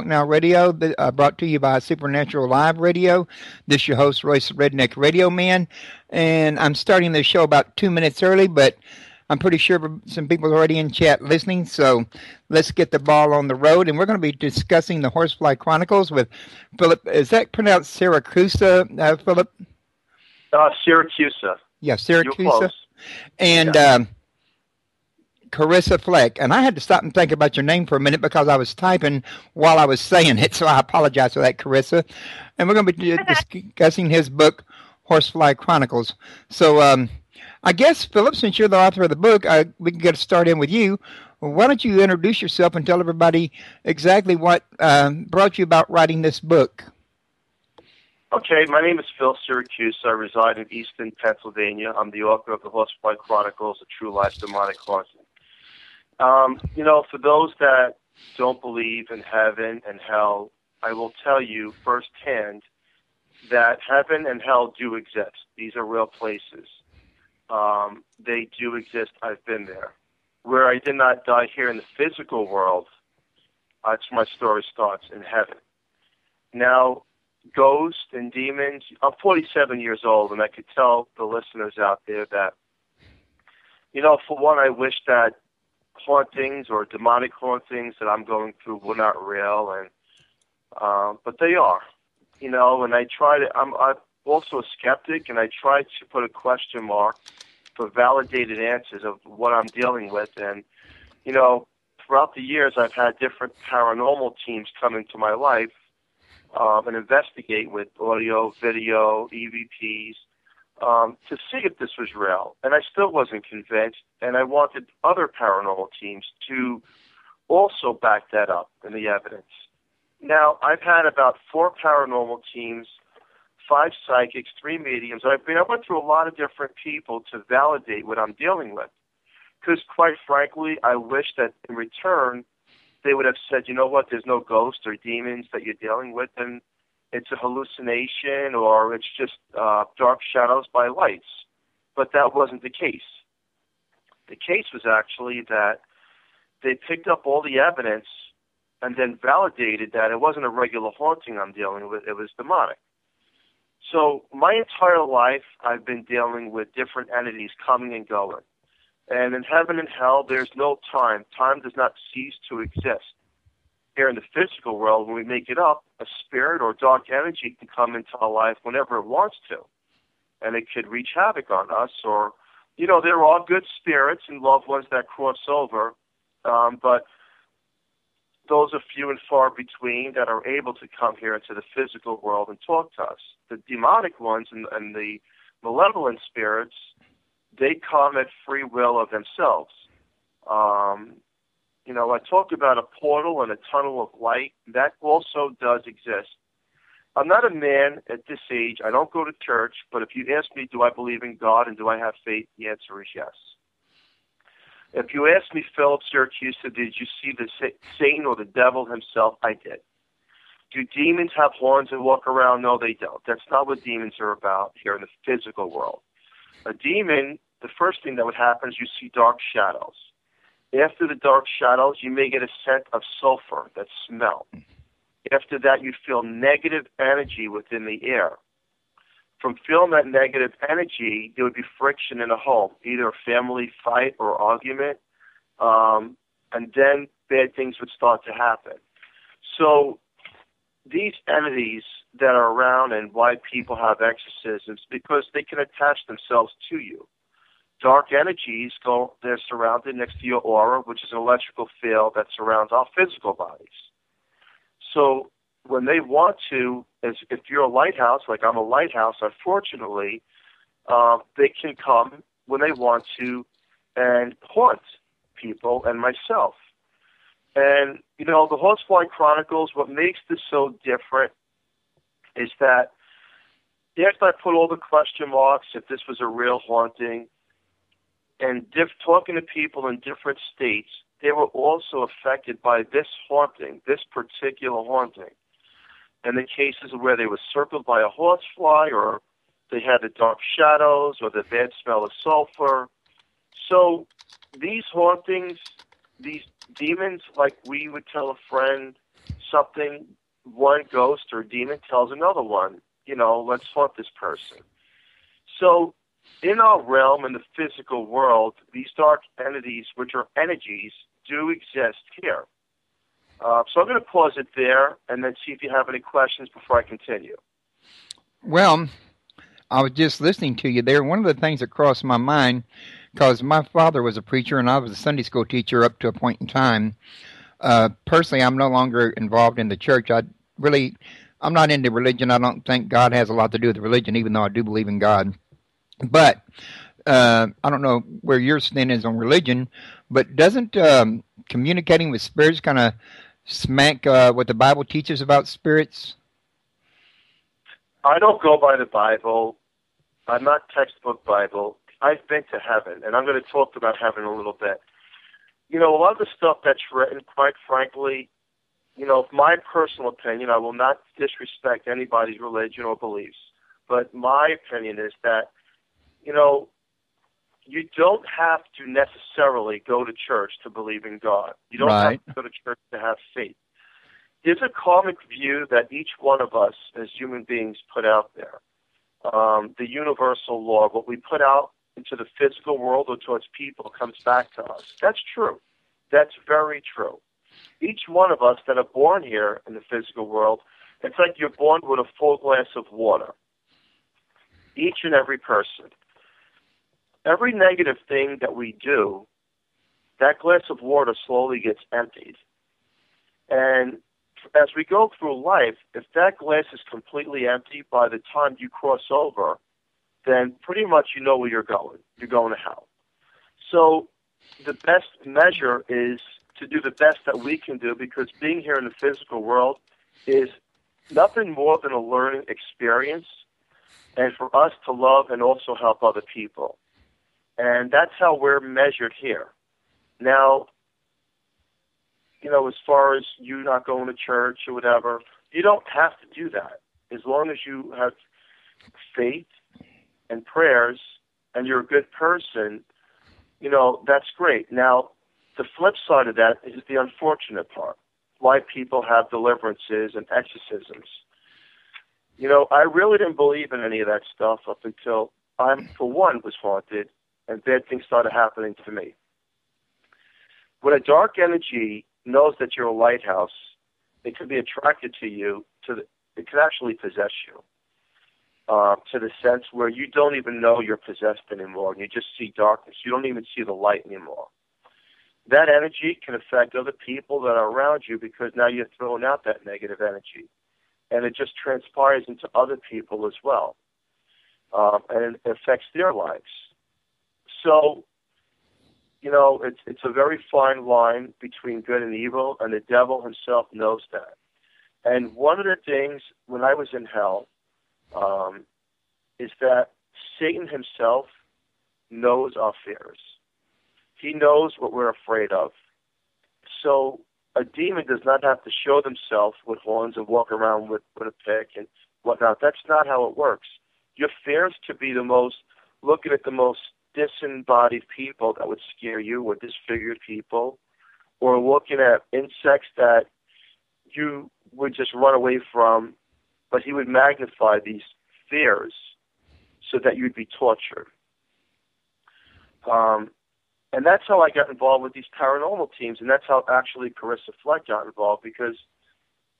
Now Radio, brought to you by Supernatural Live Radio. This is your host, Royce Redneck Radio Man, and I'm starting the show about 2 minutes early, but I'm pretty sure some people are already in chat listening, so let's get the ball on the road. And we're going to be discussing the Horsefly Chronicles with Philip. Is that pronounced Siracusa, Philip? Siracusa. Yeah, You're close. Siracusa. And Yeah. Carissa Fleck. And I had to stop and think about your name for a minute because I was typing while I was saying it, so I apologize for that, Carissa. And we're going to be discussing his book, Horsefly Chronicles. So I guess, Philip, since you're the author of the book, we can get a start in with you. Why don't you introduce yourself and tell everybody exactly what brought you about writing this book? Okay, my name is Phil Siracusa. I reside in Easton, Pennsylvania. I'm the author of the Horsefly Chronicles, a true life demonic haunting. For those that don't believe in heaven and hell, I will tell you firsthand that heaven and hell do exist. These are real places. They do exist. I've been there. Where I did not die here in the physical world, that's my story starts in heaven. Now, ghosts and demons, I'm 47 years old, and I could tell the listeners out there that, for one, I wish that hauntings or demonic hauntings that I'm going through were not real, and but they are, and I try to, I'm also a skeptic, and I try to put a question mark for validated answers of what I'm dealing with, and, throughout the years I've had different paranormal teams come into my life and investigate with audio, video, EVPs, to see if this was real. And I still wasn't convinced, and I wanted other paranormal teams to also back that up in the evidence. Now, I've had about 4 paranormal teams, 5 psychics, 3 mediums. I went through a lot of different people to validate what I'm dealing with. Because, quite frankly, I wish that in return, they would have said, you know what, there's no ghosts or demons that you're dealing with, and it's a hallucination or it's just dark shadows by lights. But that wasn't the case. The case was actually that they picked up all the evidence and then validated that it wasn't a regular haunting I'm dealing with, it was demonic. So my entire life, I've been dealing with different entities coming and going. And in heaven and hell, there's no time. Time does not cease to exist. Here in the physical world, when we make it up, a spirit or dark energy can come into our life whenever it wants to. And it could wreak havoc on us. Or, there are good spirits and loved ones that cross over, but those are few and far between that are able to come here into the physical world and talk to us. The demonic ones and the malevolent spirits, they come at free will of themselves. I talked about a portal and a tunnel of light. That also does exist. I'm not a man at this age. I don't go to church, but if you ask me, do I believe in God and do I have faith, the answer is yes. If you ask me, Philip Siracusa, did you see the Satan or the devil himself? I did. Do demons have horns and walk around? No, they don't. That's not what demons are about here in the physical world. A demon, the first thing that would happen is you see dark shadows. After the dark shadows, you may get a scent of sulfur, that smell. After that, you feel negative energy within the air. From feeling that negative energy, there would be friction in a home, either a family fight or argument, and then bad things would start to happen. So these entities that are around and why people have exorcisms, because they can attach themselves to you. Dark energies they're surrounded next to your aura, which is an electrical field that surrounds our physical bodies. So when they want to, if you're a lighthouse, like I'm a lighthouse, unfortunately, they can come when they want to and haunt people and myself. And, the Horsefly Chronicles, what makes this so different is that after I put all the question marks, if this was a real haunting, and talking to people in different states, they were also affected by this haunting, this particular haunting. And the cases where they were circled by a horsefly, or they had the dark shadows, or the bad smell of sulfur. So these hauntings, these demons, like we would tell a friend, something, one ghost or demon tells another one, let's haunt this person. So in our realm, in the physical world, these dark entities, which are energies, do exist here. So I'm going to pause it there and then see if you have any questions before I continue. Well, I was just listening to you there. One of the things that crossed my mind, because my father was a preacher and I was a Sunday school teacher up to a point in time. Personally, I'm no longer involved in the church. I'm not into religion. I don't think God has a lot to do with religion, even though I do believe in God. But I don't know where your stand is on religion, but doesn't communicating with spirits kind of smack what the Bible teaches about spirits? I don't go by the Bible. I'm not textbook Bible. I've been to heaven, and I'm going to talk about heaven a little bit. A lot of the stuff that's written, quite frankly, my personal opinion, I will not disrespect anybody's religion or beliefs, but my opinion is that, you don't have to necessarily go to church to believe in God. You don't have to go to church to have faith. There's a karmic view that each one of us as human beings put out there. The universal law, what we put out into the physical world or towards people comes back to us. That's true. That's very true. Each one of us that are born here in the physical world, it's like you're born with a full glass of water. Each and every person. Every negative thing that we do, that glass of water slowly gets emptied. And as we go through life, if that glass is completely empty by the time you cross over, then pretty much you know where you're going. You're going to hell. So the best measure is to do the best that we can do, because being here in the physical world is nothing more than a learning experience, and for us to love and also help other people. And that's how we're measured here. Now, as far as you not going to church or whatever, you don't have to do that. As long as you have faith and prayers and you're a good person, that's great. Now, the flip side of that is the unfortunate part, why people have deliverances and exorcisms. I really didn't believe in any of that stuff up until I, for one, was haunted and bad things started happening to me. When a dark energy knows that you're a lighthouse, it can be attracted to you, it can actually possess you, to the sense where you don't even know you're possessed anymore, and you just see darkness. You don't even see the light anymore. That energy can affect other people that are around you, because now you're throwing out that negative energy, and it just transpires into other people as well, and it affects their lives. So, it's a very fine line between good and evil, and the devil himself knows that. And one of the things when I was in hell is that Satan himself knows our fears. He knows what we're afraid of. So a demon does not have to show themselves with horns and walk around with a pick and whatnot. That's not how it works. Your fears could be looking at the most disembodied people that would scare you, or disfigured people, or looking at insects that you would just run away from, but he would magnify these fears so that you'd be tortured. And that's how I got involved with these paranormal teams, and that's how actually Carissa Fleck got involved, because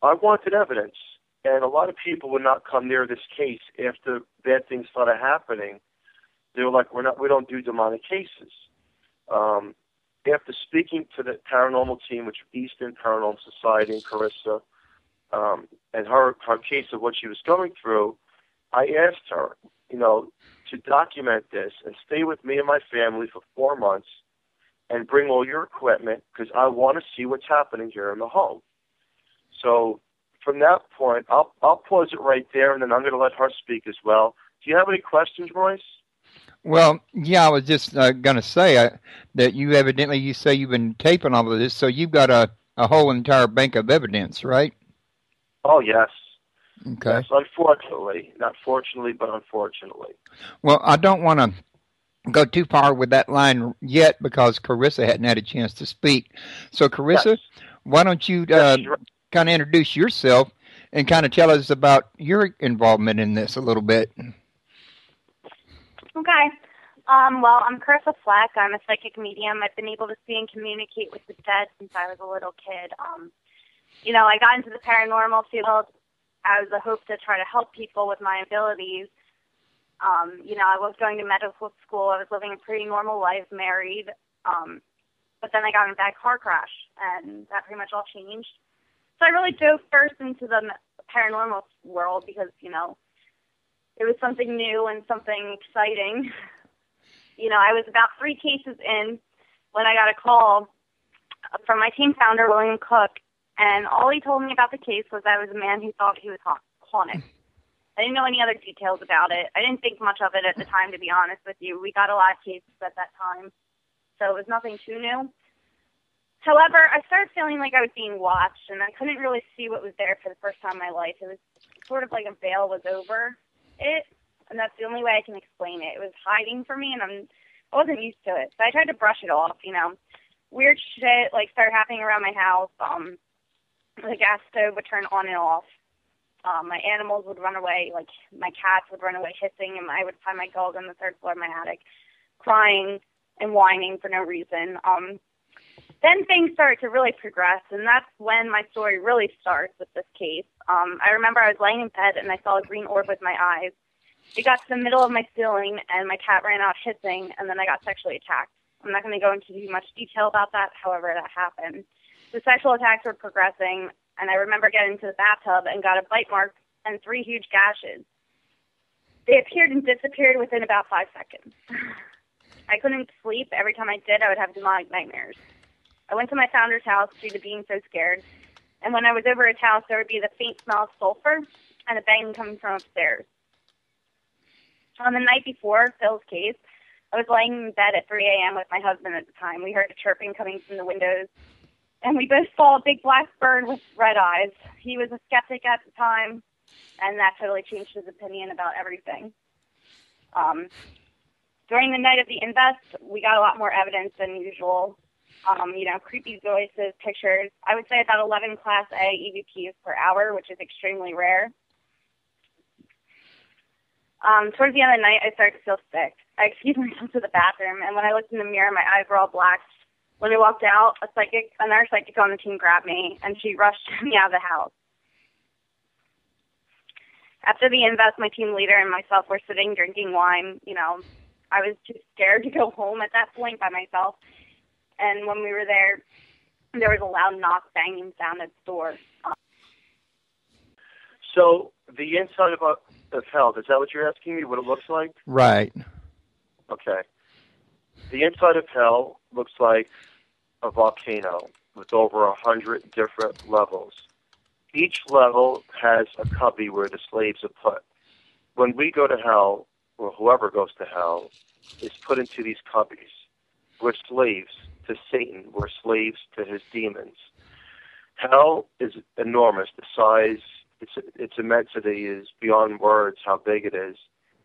I wanted evidence, and a lot of people would not come near this case after bad things started happening. They were like, we don't do demonic cases. After speaking to the paranormal team, which was Easton Paranormal Society and Carissa, and her case of what she was going through, I asked her, to document this and stay with me and my family for 4 months and bring all your equipment, because I want to see what's happening here in the home. So from that point, I'll pause it right there, and then I'm going to let her speak as well. Do you have any questions, Royce? Well, yeah, I was just going to say that you say you've been taping all of this, so you've got a whole entire bank of evidence, right? Oh, yes. Okay. Yes, unfortunately. Not fortunately, but unfortunately. Well, I don't want to go too far with that line yet, because Carissa hadn't had a chance to speak. So, Carissa, yes. why don't you kind of introduce yourself and kind of tell us about your involvement in this a little bit. Okay. Well, I'm Carissa Fleck. I'm a psychic medium. I've been able to see and communicate with the dead since I was a little kid. I got into the paranormal field as a hope to try to help people with my abilities. I was going to medical school. I was living a pretty normal life, married. But then I got in a bad car crash, and that pretty much all changed. So I really dove first into the paranormal world because, it was something new and something exciting. I was about 3 cases in when I got a call from my team founder, William Cook, and all he told me about the case was I was a man who thought he was haunted. I didn't know any other details about it. I didn't think much of it at the time, to be honest with you. We got a lot of cases at that time, so it was nothing too new. However, I started feeling like I was being watched, and I couldn't really see what was there for the first time in my life. It was sort of like a veil was over it, and that's the only way I can explain it. It was hiding from me, and I wasn't used to it, so I tried to brush it off, Weird shit, started happening around my house. The gas stove would turn on and off. My animals would run away, my cats would run away hissing, and I would find my dog on the 3rd floor of my attic crying and whining for no reason. Then things started to really progress, and that's when my story really starts with this case. I remember I was laying in bed, and I saw a green orb with my eyes. It got to the middle of my ceiling, and my cat ran out hissing, and then I got sexually attacked. I'm not going to go into too much detail about that, however that happened. The sexual attacks were progressing, and I remember getting into the bathtub and got a bite mark and 3 huge gashes. They appeared and disappeared within about 5 seconds. I couldn't sleep. Every time I did, I would have demonic nightmares. I went to my founder's house due to being so scared, and when I was over his house, there would be the faint smell of sulfur and a banging coming from upstairs. On the night before Phil's case, I was laying in bed at 3 a.m. with my husband at the time. We heard a chirping coming from the windows, and we both saw a big black bird with red eyes. He was a skeptic at the time, and that totally changed his opinion about everything. During the night of the invest, we got a lot more evidence than usual. Creepy voices, pictures. I would say about 11 Class A EVPs per hour, which is extremely rare. Towards the end of the night, I started to feel sick. I excused myself to the bathroom, and when I looked in the mirror, my eyes were all black. When I walked out, another psychic on the team grabbed me, and she rushed me out of the house. After the invest, my team leader and myself were sitting drinking wine. I was too scared to go home at that point by myself. And when we were there was a loud knock, banging sound at the door. So the inside of hell, is that what you're asking me, what it looks like? Right. Okay. The inside of hell looks like a volcano with over 100 different levels. Each level has a cubby where the slaves are put. When we go to hell, or whoever goes to hell, is put into these cubbies. We're slaves to Satan. We're slaves to his demons. Hell is enormous. The size, its immensity is beyond words how big it is.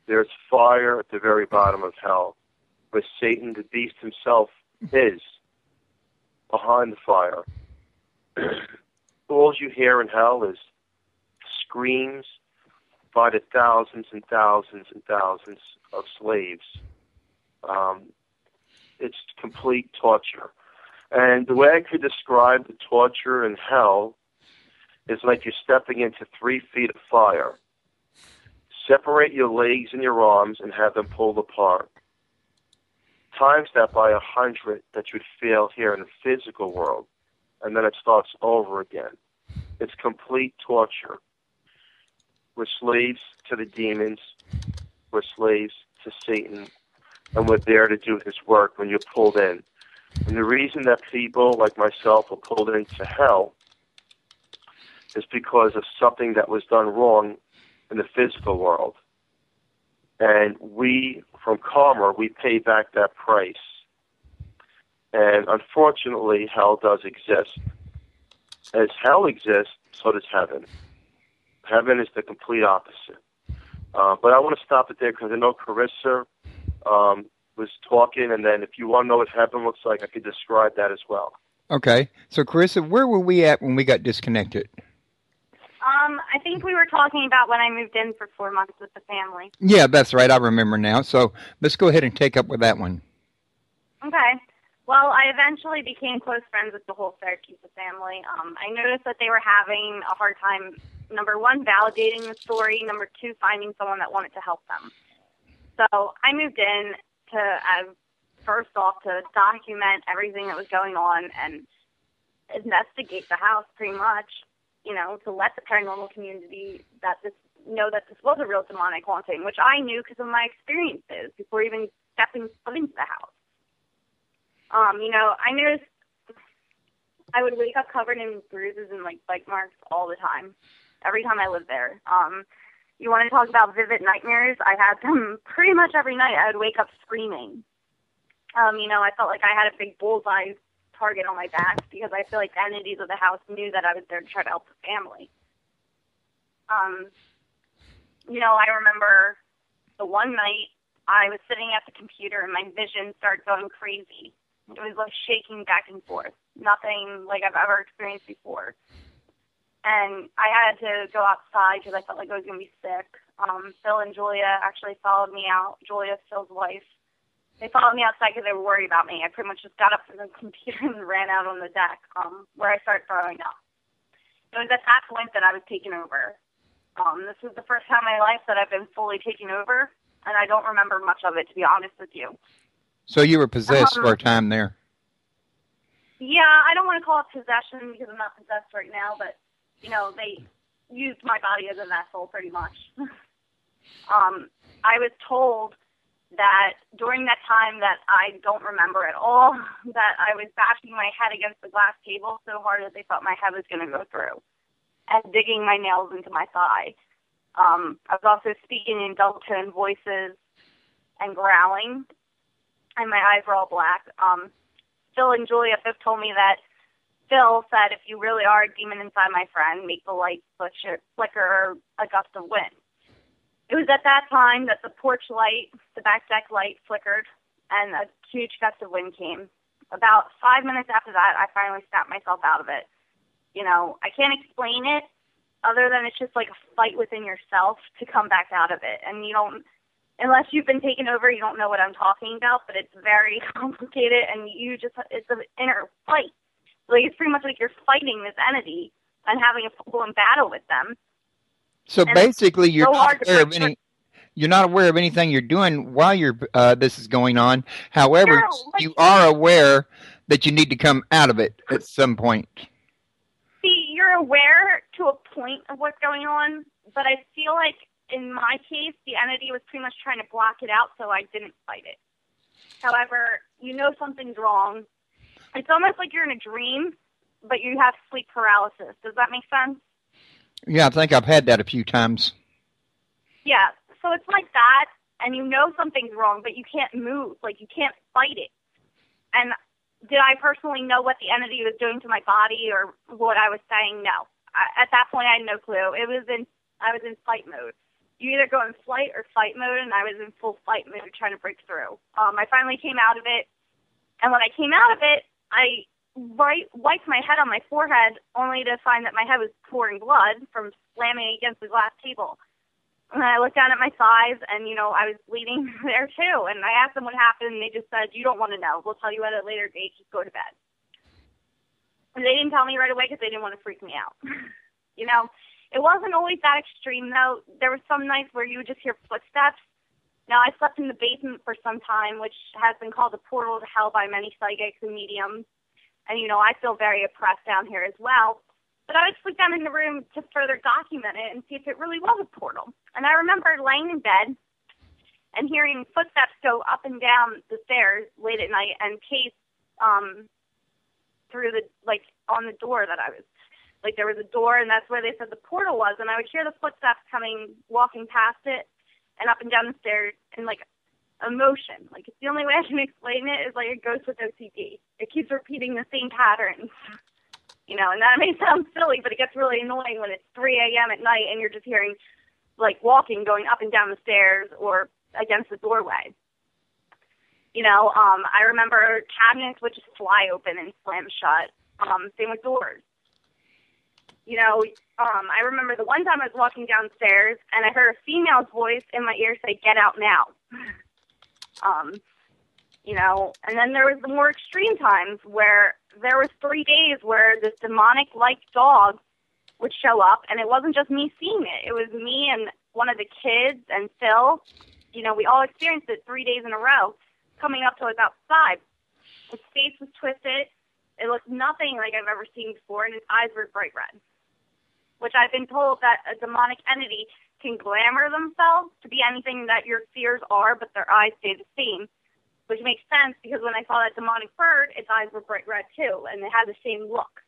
There's fire at the very bottom of hell, where Satan, the beast himself, is behind the fire. All you hear in hell is screams by the thousands and thousands and thousands of slaves. It's complete torture. And the way I could describe the torture in hell is like you're stepping into 3 feet of fire. Separate your legs and your arms and have them pulled apart. Times that by 100 that you'd feel here in the physical world, and then it starts over again. It's complete torture. We're slaves to the demons. We're slaves to Satan. And we're there to do his work when you're pulled in. And the reason that people like myself are pulled into hell is because of something that was done wrong in the physical world. And we, from karma, we pay back that price. And unfortunately, hell does exist. As hell exists, so does heaven. Heaven is the complete opposite. But I want to stop it there because I know Carissa was talking, and then if you want to know what heaven looks like, I could describe that as well. Okay. So, Carissa, where were we at when we got disconnected? I think we were talking about when I moved in for 4 months with the family. Yeah, that's right. I remember now. So let's go ahead and take up with that one. Okay. Well, I eventually became close friends with the whole Siracusa family. I noticed that they were having a hard time, number one, validating the story, number two, finding someone that wanted to help them. So I moved in to, first off, to document everything that was going on and investigate the house pretty much, to let the paranormal community know that this was a real demonic haunting, which I knew because of my experiences before even stepping foot into the house. I noticed I would wake up covered in bruises and bite marks all the time, every time I lived there. You want to talk about vivid nightmares? I had them pretty much every night. I would wake up screaming. I felt like I had a big bullseye target on my back because I feel like the entities of the house knew that I was there to try to help the family. I remember the one night I was sitting at the computer and my vision started going crazy. It was like shaking back and forth, nothing like I've ever experienced before. And I had to go outside because I felt like I was going to be sick. Phil and Julia actually followed me out. Julia, Phil's wife. They followed me outside because they were worried about me. I pretty much just got up from the computer and ran out on the deck where I started throwing up. It was at that point that I was taken over. This was the first time in my life that I've been fully taken over, and I don't remember much of it, to be honest with you. So you were possessed for a time there? Yeah, I don't want to call it possession because I'm not possessed right now, but, they used my body as a vessel pretty much. I was told that during that time that I don't remember at all, that I was bashing my head against the glass table so hard that they thought my head was going to go through, and digging my nails into my thigh. I was also speaking in double tone voices and growling, and my eyes were all black. Phil and Julia both told me that Phil said, if you really are a demon inside my friend, make the light flicker a gust of wind. It was at that time that the porch light, the back deck light flickered, and a huge gust of wind came. About 5 minutes after that, I finally snapped myself out of it. I can't explain it other than it's just like a fight within yourself to come back out of it. And unless you've been taken over, you don't know what I'm talking about, but it's very complicated, and it's an inner fight. Like, it's pretty much like you're fighting this entity and having a full-blown battle with them. So basically, you're not aware of anything you're doing while this is going on. However, you are aware that you need to come out of it at some point. See, you're aware to a point of what's going on, but I feel like in my case, the entity was pretty much trying to block it out, so I didn't fight it. However, something's wrong. It's almost like you're in a dream, but you have sleep paralysis. Does that make sense? Yeah, I think I've had that a few times. Yeah, so it's like that, and something's wrong, but you can't move. Like, you can't fight it. And did I personally know what the entity was doing to my body or what I was saying? No. At that point, I had no clue. I was in fight mode. You either go in flight or fight mode, and I was in full fight mode trying to break through. I finally came out of it, and when I came out of it, I wiped my head on my forehead only to find that my head was pouring blood from slamming against the glass table. And I looked down at my thighs, and, I was bleeding there, too. And I asked them what happened, and they just said, you don't want to know. We'll tell you at a later date. Just go to bed. And they didn't tell me right away because they didn't want to freak me out. It wasn't always that extreme, though. There were some nights where you would just hear footsteps. Now, I slept in the basement for some time, which has been called a portal to hell by many psychics and mediums. And, I feel very oppressed down here as well. But I would sleep down in the room to further document it and see if it really was a portal. And I remember laying in bed and hearing footsteps go up and down the stairs late at night and pace through on the door that I was. Like, there was a door, and that's where they said the portal was. And I would hear the footsteps walking past it and up and down the stairs in, a motion. Like, it's the only way I can explain it is like a ghost with OCD. It keeps repeating the same patterns. And that may sound silly, but it gets really annoying when it's 3 a.m. at night and you're just hearing, walking, going up and down the stairs or against the doorway. I remember cabinets would just fly open and slam shut. Same with doors. I remember the one time I was walking downstairs and I heard a female's voice in my ear say, "Get out now." And then there was the more extreme times where there was 3 days where this demonic-like dog would show up, and it wasn't just me seeing it. It was me and one of the kids and Phil. We all experienced it 3 days in a row, coming up to us outside. His face was twisted. It looked nothing like I've ever seen before, and his eyes were bright red, which I've been told that a demonic entity can glamour themselves to be anything that your fears are, but their eyes stay the same, which makes sense because when I saw that demonic bird, its eyes were bright red too, and it had the same look.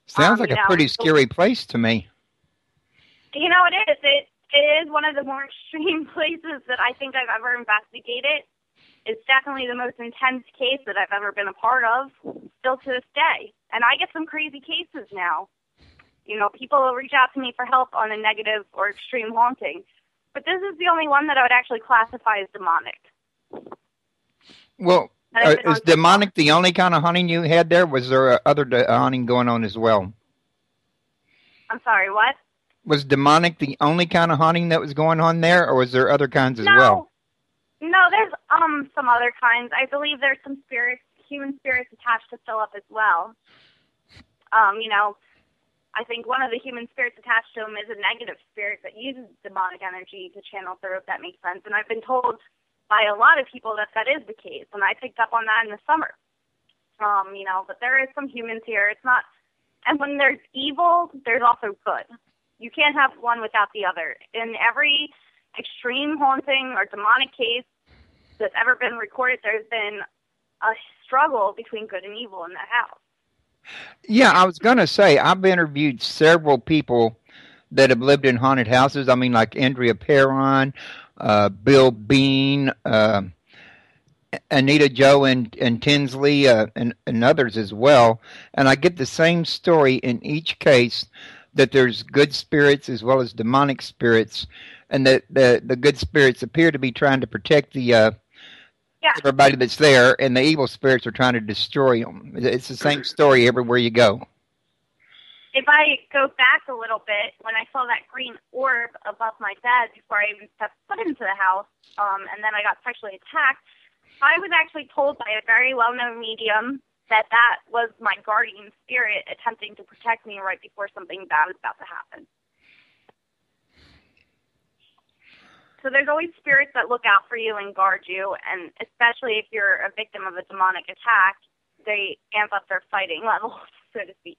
Sounds like a pretty scary place to me. It is. It is one of the more extreme places that I think I've ever investigated. It's definitely the most intense case that I've ever been a part of, still to this day. And I get some crazy cases now. People will reach out to me for help on a negative or extreme haunting. But this is the only one that I would actually classify as demonic. Well, is demonic the only kind of haunting you had there? Was there other haunting going on as well? I'm sorry, what? Was demonic the only kind of haunting that was going on there, or was there other kinds as well? No, there's some other kinds. I believe there's some human spirits attached to Philip as well. I think one of the human spirits attached to him is a negative spirit that uses demonic energy to channel through, if that makes sense. And I've been told by a lot of people that is the case, and I picked up on that in the summer. But there is some humans here. It's not, and when there's evil, there's also good. You can't have one without the other. In every extreme haunting or demonic case that's ever been recorded, there's been a struggle between good and evil in that house. Yeah, I was going to say, I've interviewed several people that have lived in haunted houses. I mean, like Andrea Perron, Bill Bean, Anita Joe and Tinsley, and others as well. And I get the same story in each case, that there's good spirits as well as demonic spirits, and that the good spirits appear to be trying to protect the everybody that's there, and the evil spirits are trying to destroy them. It's the same story everywhere you go. If I go back a little bit, when I saw that green orb above my bed before I even stepped foot into the house, and then I got sexually attacked, I was actually told by a very well-known medium that was my guardian spirit attempting to protect me right before something bad was about to happen. So there's always spirits that look out for you and guard you, and especially if you're a victim of a demonic attack, they amp up their fighting levels, so to speak.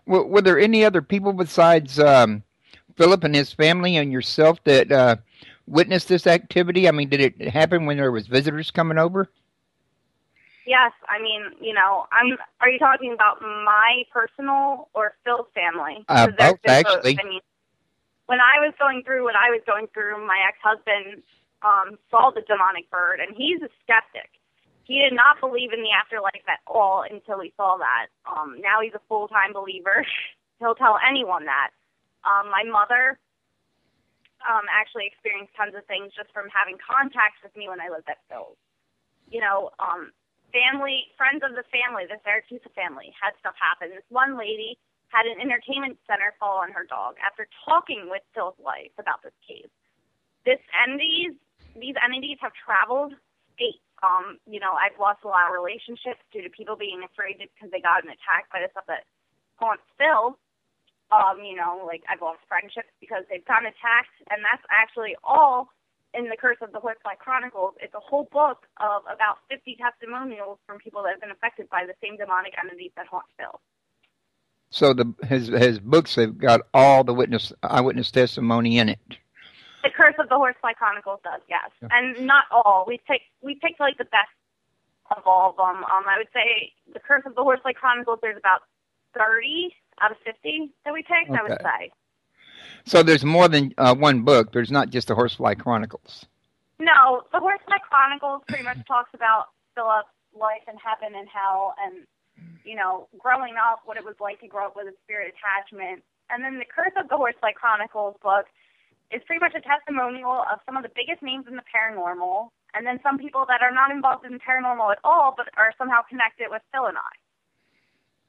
Well, were there any other people besides Philip and his family and yourself that witnessed this activity? I mean, did it happen when there was visitors coming over? Yes, I mean, are you talking about my personal or Phil's family? Both, actually. Both. I mean, when I was going through what I was going through, my ex-husband saw the demonic bird, and he's a skeptic. He did not believe in the afterlife at all until he saw that. Now he's a full-time believer. He'll tell anyone that. My mother actually experienced tons of things just from having contact with me when I lived at Phil's. Family, friends of the family, the Siracusa family, had stuff happen. This one lady had an entertainment center fall on her dog after talking with Phil's wife about this case. These entities have traveled states. I've lost a lot of relationships due to people being afraid because they got attacked by the stuff that haunts Phil. I've lost friendships because they've gotten attacked, and that's actually all in the Curse of the Horsefly Chronicles. It's a whole book of about 50 testimonials from people that have been affected by the same demonic entities that haunt Phil. So his books have got all the eyewitness testimony in it. The Curse of the Horsefly Chronicles does, yes, yeah. And not all. We picked like the best of all of them. I would say the Curse of the Horsefly Chronicles. There's about 30 out of 50 that we picked. Okay. I would say. So there's more than one book. There's not just the Horsefly Chronicles. No, the Horsefly Chronicles pretty much talks about Philip's life in heaven and hell, and growing up, what it was like to grow up with a spirit attachment. And then the Curse of the Horsefly Chronicles book is pretty much a testimonial of some of the biggest names in the paranormal, and then some people that are not involved in paranormal at all, but are somehow connected with Phil and I.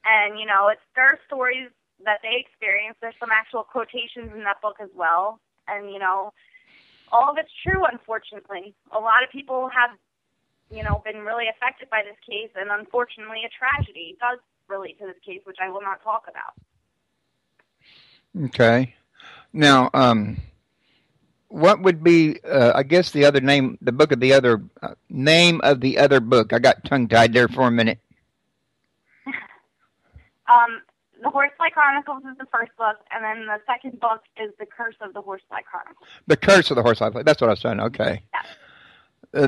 And, you know, it's their stories that they experienced. There's some actual quotations in that book as well. And, you know, all of it's true, unfortunately. A lot of people have, you know, been really affected by this case, and unfortunately a tragedy does relate to this case, which I will not talk about. Okay. Now, what would be, I guess, the other name, the book of the other, name of the other book? I got tongue-tied there for a minute. The Horsefly Chronicles is the first book, and then the second book is The Curse of the Horsefly Chronicles. The Curse of the Horsefly. That's what I was saying. Okay. Yeah.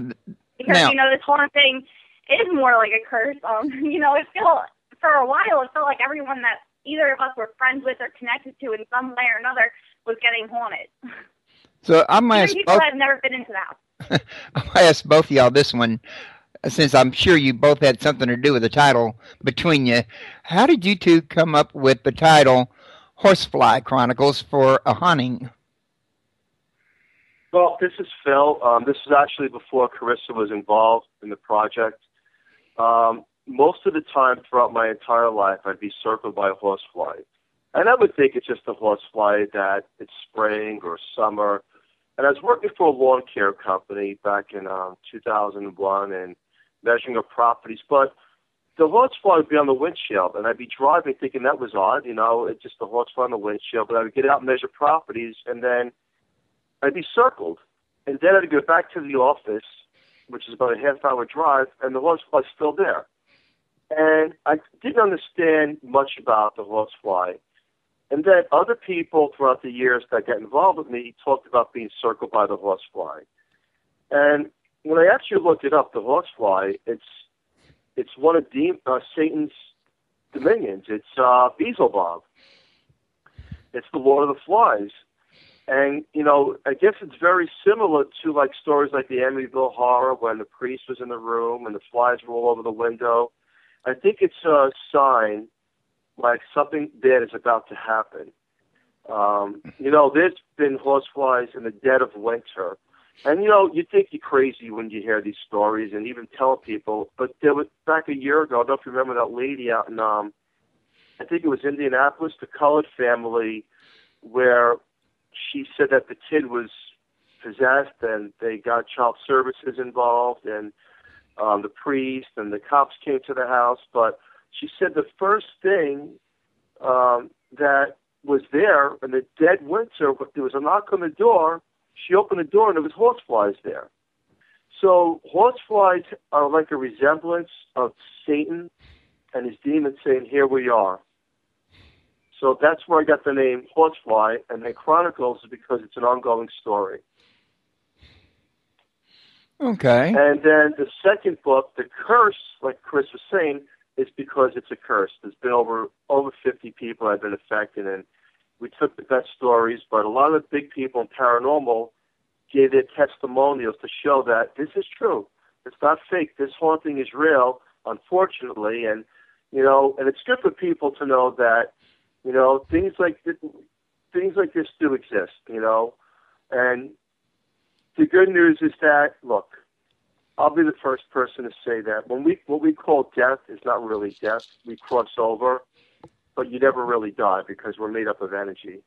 Because, now, you know, this whole thing is more like a curse. You know, for a while, it felt like everyone that either of us were friends with or connected to in some way or another was getting haunted. So I'm going to ask people that have never been into the house. I'm going to ask both of y'all this one, since I'm sure you both had something to do with the title between you. How did you two come up with the title Horsefly Chronicles for a haunting? Well, this is Phil. This is actually before Carissa was involved in the project. Most of the time throughout my entire life, I'd be circled by a horsefly. And I would think it's just a horsefly, that it's spring or summer. And I was working for a lawn care company back in 2001 and measuring up properties. But the horsefly would be on the windshield, and I'd be driving thinking that was odd. You know, it's just a horsefly on the windshield. But I would get out and measure properties, and then I'd be circled. And then I'd go back to the office, which is about a half-hour drive, and the horsefly's still there. And I didn't understand much about the horsefly. And then other people throughout the years that got involved with me talked about being circled by the horsefly. And when I actually looked it up, the horsefly, it's one of Satan's dominions. It's Beelzebub. It's the Lord of the Flies. And, you know, I guess it's very similar to, like, stories like the Amityville Horror when the priest was in the room and the flies were all over the window. I think it's a sign like something bad is about to happen. You know, there's been horseflies in the dead of winter. And, you know, you think you're crazy when you hear these stories and even tell people. But there was, back a year ago, I don't know if you remember that lady out in, I think it was Indianapolis, the colored family, where she said that the kid was possessed and they got child services involved and the priest and the cops came to the house. But she said the first thing that was there in the dead winter, there was a knock on the door. She opened the door and there was horseflies there. So horseflies are like a resemblance of Satan and his demons saying, here we are. So that's where I got the name Horsefly, and then Chronicles is because it's an ongoing story. Okay. And then the second book, The Curse, like Chris was saying, is because it's a curse. There's been over 50 people that have been affected, and we took the best stories, but a lot of the big people in paranormal gave their testimonials to show that this is true. It's not fake. This haunting is real, unfortunately, and, you know, and it's good for people to know that, you know, things like this do exist, you know. And the good news is that, look, I'll be the first person to say that what we call death is not really death. We cross over, but you never really die because we're made up of energy.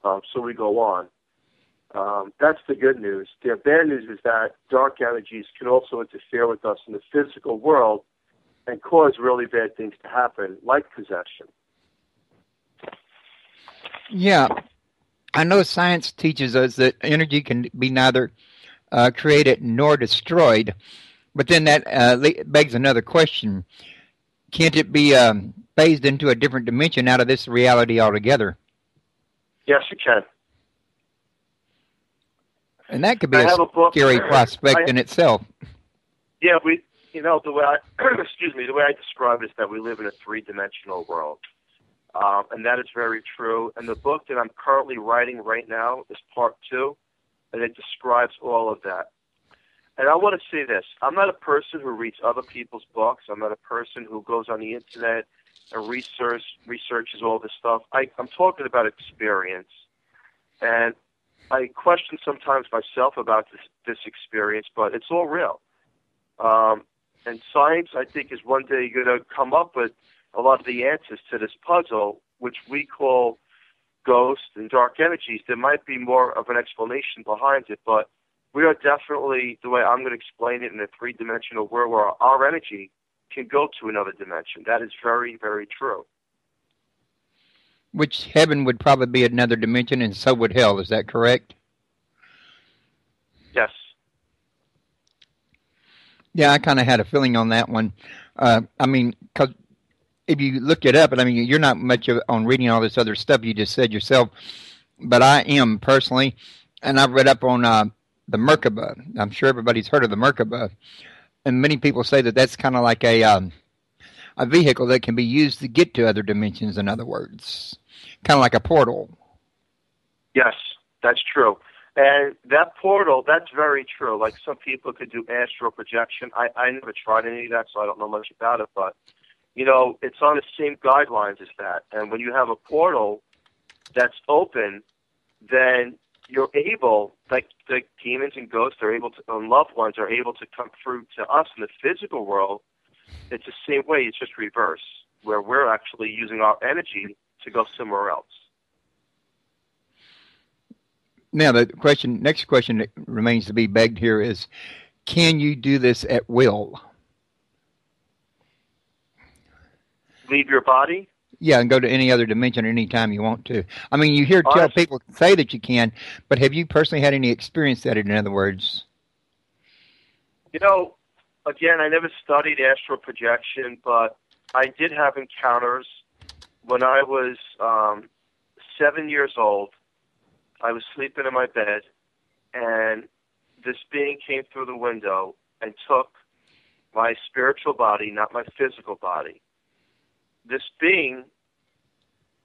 So we go on. That's the good news. The bad news is that dark energies can also interfere with us in the physical world and cause really bad things to happen, like possession. Yeah, I know science teaches us that energy can be neither created nor destroyed, but then that begs another question. Can't it be phased into a different dimension out of this reality altogether? Yes, you can. And that could be a scary prospect in itself. Yeah, the way the way I describe it is that we live in a three-dimensional world. And that is very true. And the book that I'm currently writing right now is part 2, and it describes all of that. And I want to say this. I'm not a person who reads other people's books. I'm not a person who goes on the internet and researches all this stuff. I'm talking about experience. And I question sometimes myself about this experience, but it's all real. And science, I think, is one day going to come up with a lot of the answers to this puzzle, which we call ghosts and dark energies. There might be more of an explanation behind it, but we are definitely, the way I'm going to explain it, in a three-dimensional world where our energy can go to another dimension. That is very, very true. Which heaven would probably be another dimension, and so would hell. Is that correct? Yes. Yeah, I kind of had a feeling on that one. I mean, because if you look it up, and I mean, you're not much on reading all this other stuff you just said yourself, but I am personally, and I've read up on the Merkaba. I'm sure everybody's heard of the Merkaba, and many people say that that's kind of like a vehicle that can be used to get to other dimensions. In other words, kind of like a portal. Yes, that's true. And that portal, that's very true. Like some people could do astral projection. I never tried any of that, so I don't know much about it. But, you know, it's on the same guidelines as that. And when you have a portal that's open, then you're able, like the demons and ghosts are able to, and loved ones are able to come through to us in the physical world. It's the same way. It's just reverse, where we're actually using our energy to go somewhere else. Now, the next question that remains to be begged here is, can you do this at will? Leave your body? Yeah, and go to any other dimension anytime you want to. I mean, you hear tell people say that you can, but have you personally had any experience at it, in other words? You know, again, I never studied astral projection, but I did have encounters when I was 7 years old. I was sleeping in my bed, and this being came through the window and took my spiritual body, not my physical body. This being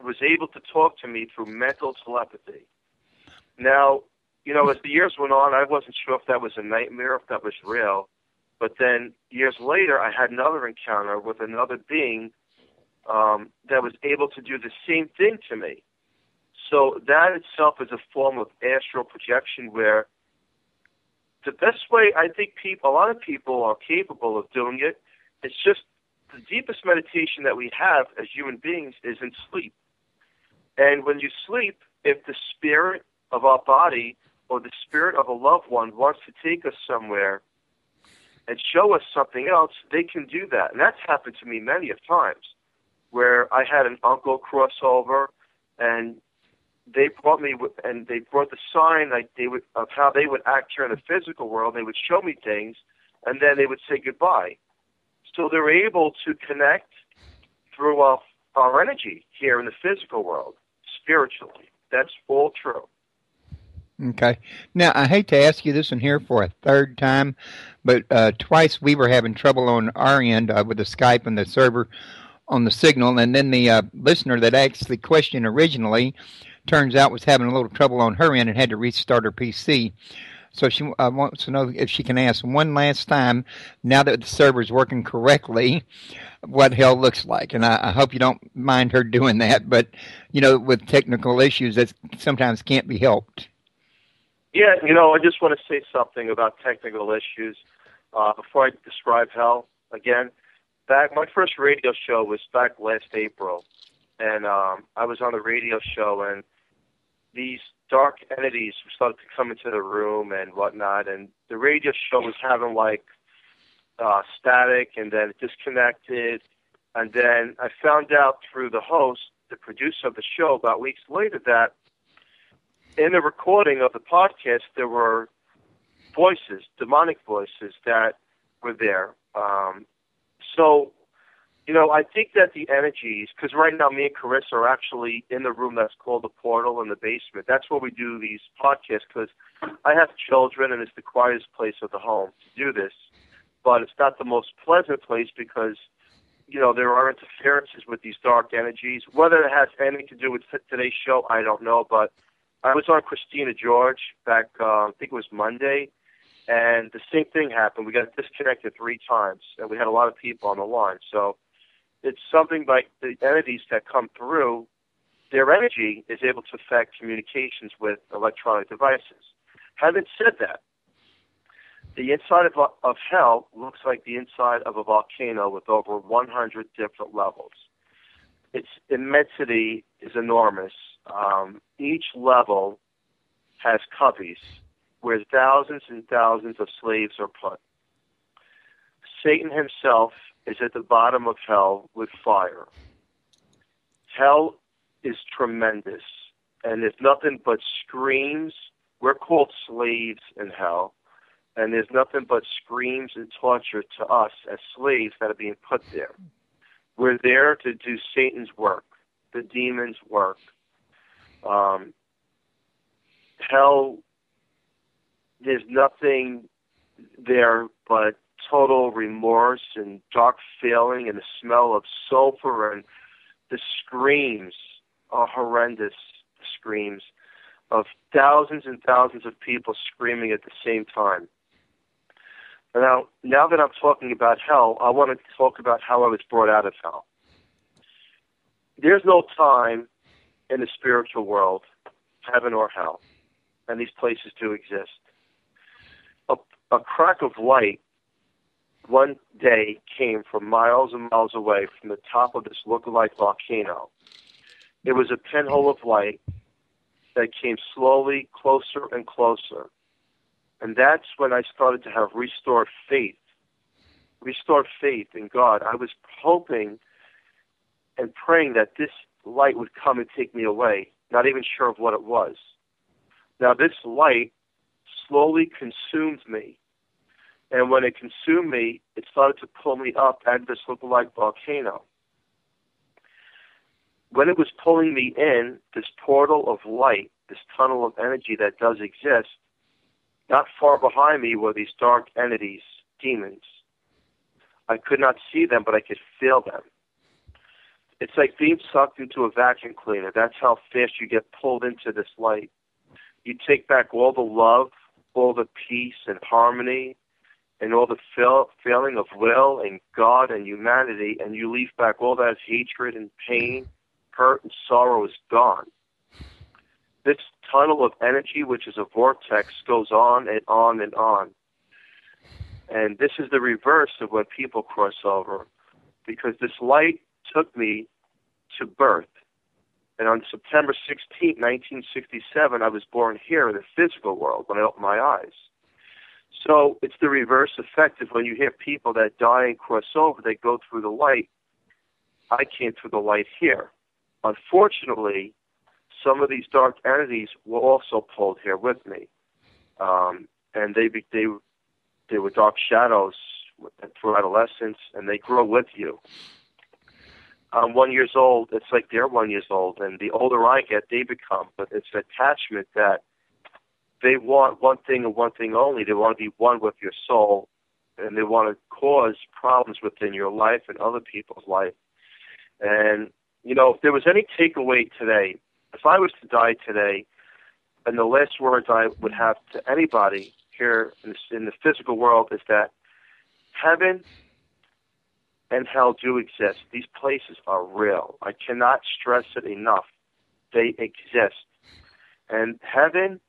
was able to talk to me through mental telepathy. Now, you know, as the years went on, I wasn't sure if that was a nightmare, if that was real. But then years later, I had another encounter with another being that was able to do the same thing to me. So that itself is a form of astral projection where the best way I think a lot of people are capable of doing it, it's just the deepest meditation that we have as human beings is in sleep. And when you sleep, if the spirit of our body or the spirit of a loved one wants to take us somewhere and show us something else, they can do that. And that's happened to me many of times, where I had an uncle cross over, and they brought me, and they brought the sign like of how they would act here in the physical world. They would show me things, and then they would say goodbye. So they're able to connect through our energy here in the physical world, spiritually. That's all true. Okay. Now, I hate to ask you this one here for a third time, but twice we were having trouble on our end with the Skype and the server on the signal, and then the listener that asked the question originally turns out was having a little trouble on her end and had to restart her PC. So she wants to know if she can ask one last time, now that the server is working correctly, what hell looks like. And I hope you don't mind her doing that, but, you know, with technical issues that sometimes can't be helped. Yeah, you know, I just want to say something about technical issues before I describe hell again. My first radio show was back last April, and I was on the radio show, and these dark entities started to come into the room and whatnot, and the radio show was having like static, and then it disconnected, and then I found out through the host, the producer of the show, about weeks later, that in the recording of the podcast there were voices, demonic voices that were there. So, you know, I think that the energies, because right now me and Carissa are actually in the room that's called the portal in the basement. That's where we do these podcasts, because I have children and it's the quietest place of the home to do this. But it's not the most pleasant place because, you know, there are interferences with these dark energies. Whether it has anything to do with today's show, I don't know. But I was on Christina George back, I think it was Monday, and the same thing happened. We got disconnected 3 times, and we had a lot of people on the line. So it's something like the entities that come through their energy is able to affect communications with electronic devices. Having said that, the inside of hell looks like the inside of a volcano with over 100 different levels. Its immensity is enormous. Each level has cubbies where thousands and thousands of slaves are put. Satan himself is at the bottom of hell with fire. Hell is tremendous, and there's nothing but screams. We're called slaves in hell, and there's nothing but screams and torture to us as slaves that are being put there. We're there to do Satan's work, the demon's work. Hell, there's nothing there but total remorse and dark feeling and the smell of sulfur, and the screams are horrendous, screams of thousands and thousands of people screaming at the same time. Now that I'm talking about hell, I want to talk about how I was brought out of hell. There's no time in the spiritual world, heaven or hell, and these places do exist. A crack of light one day came from miles and miles away from the top of this look-alike volcano. It was a pinhole of light that came slowly closer and closer. And that's when I started to have restored faith in God. I was hoping and praying that this light would come and take me away, not even sure of what it was. Now, this light slowly consumed me. And when it consumed me, it started to pull me up out of this look-alike volcano. When it was pulling me in, this portal of light, this tunnel of energy that does exist, not far behind me were these dark entities, demons. I could not see them, but I could feel them. It's like being sucked into a vacuum cleaner. That's how fast you get pulled into this light. You take back all the love, all the peace and harmony, and all the feeling of will and God and humanity, and you leave back all that hatred and pain, hurt and sorrow is gone. This tunnel of energy, which is a vortex, goes on and on and on. And this is the reverse of when people cross over, because this light took me to birth. And on September 16, 1967, I was born here in the physical world when I opened my eyes. So it's the reverse effect of when you hear people that die and cross over, they go through the light. I came through the light here. Unfortunately, some of these dark entities were also pulled here with me. And they were dark shadows through adolescence, and they grow with you. I'm 1 year old. It's like they're 1 year old, and the older I get, they become. But it's an attachment that they want one thing and one thing only. They want to be one with your soul, and they want to cause problems within your life and other people's life. And, you know, if there was any takeaway today, if I was to die today, and the last words I would have to anybody here in the physical world is that heaven and hell do exist. These places are real. I cannot stress it enough. They exist. And heaven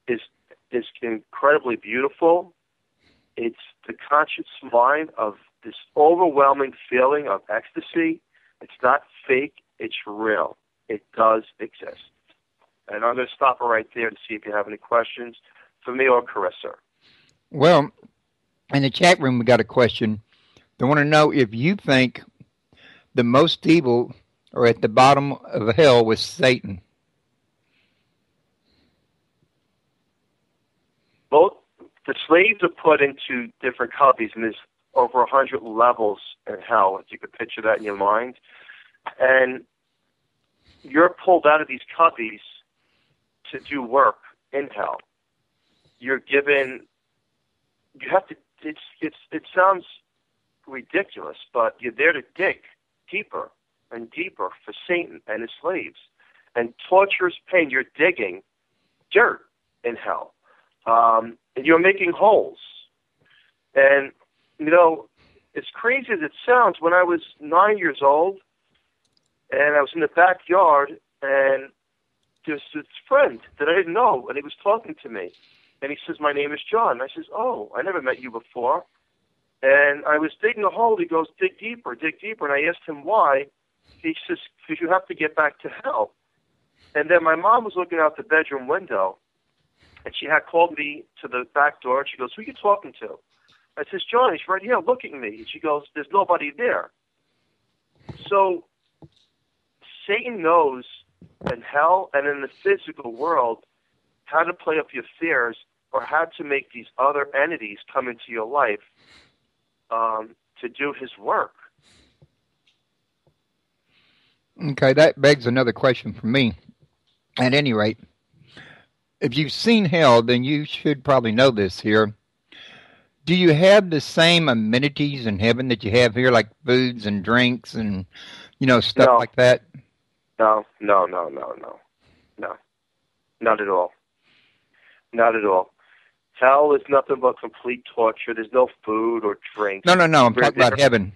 is incredibly beautiful. It's the conscious mind of this overwhelming feeling of ecstasy. It's not fake. It's real. It does exist. And I'm going to stop it right there to see if you have any questions for me or Carissa. Well, in the chat room, we got a question. They want to know if you think the most evil are at the bottom of hell with Satan. Both the slaves are put into different cubbies, and there's over 100 levels in hell, if you could picture that in your mind. And you're pulled out of these cubbies to do work in hell. You're given, you have to, it sounds ridiculous, but you're there to dig deeper and deeper for Satan and his slaves. And torturous pain, you're digging dirt in hell. And you're making holes. And, you know, as crazy as it sounds, when I was 9 years old and I was in the backyard And there's this friend that I didn't know, and he was talking to me. And he says, my name is John. And I says, oh, I never met you before. And I was digging a hole. He goes, dig deeper, dig deeper. And I asked him why. He says, because you have to get back to hell. And then my mom was looking out the bedroom window, and she had called me to the back door, and she goes, who are you talking to? I says, John, he's right here looking at me. And she goes, there's nobody there. So Satan knows in hell and in the physical world how to play up your fears or how to make these other entities come into your life to do his work. Okay, that begs another question for me. At any rate, if you've seen hell, then you should probably know this here. Do you have the same amenities in heaven that you have here, like foods and drinks and, stuff like that? No. Not at all. Not at all. Hell is nothing but complete torture. There's no food or drink. No. I'm talking about heaven.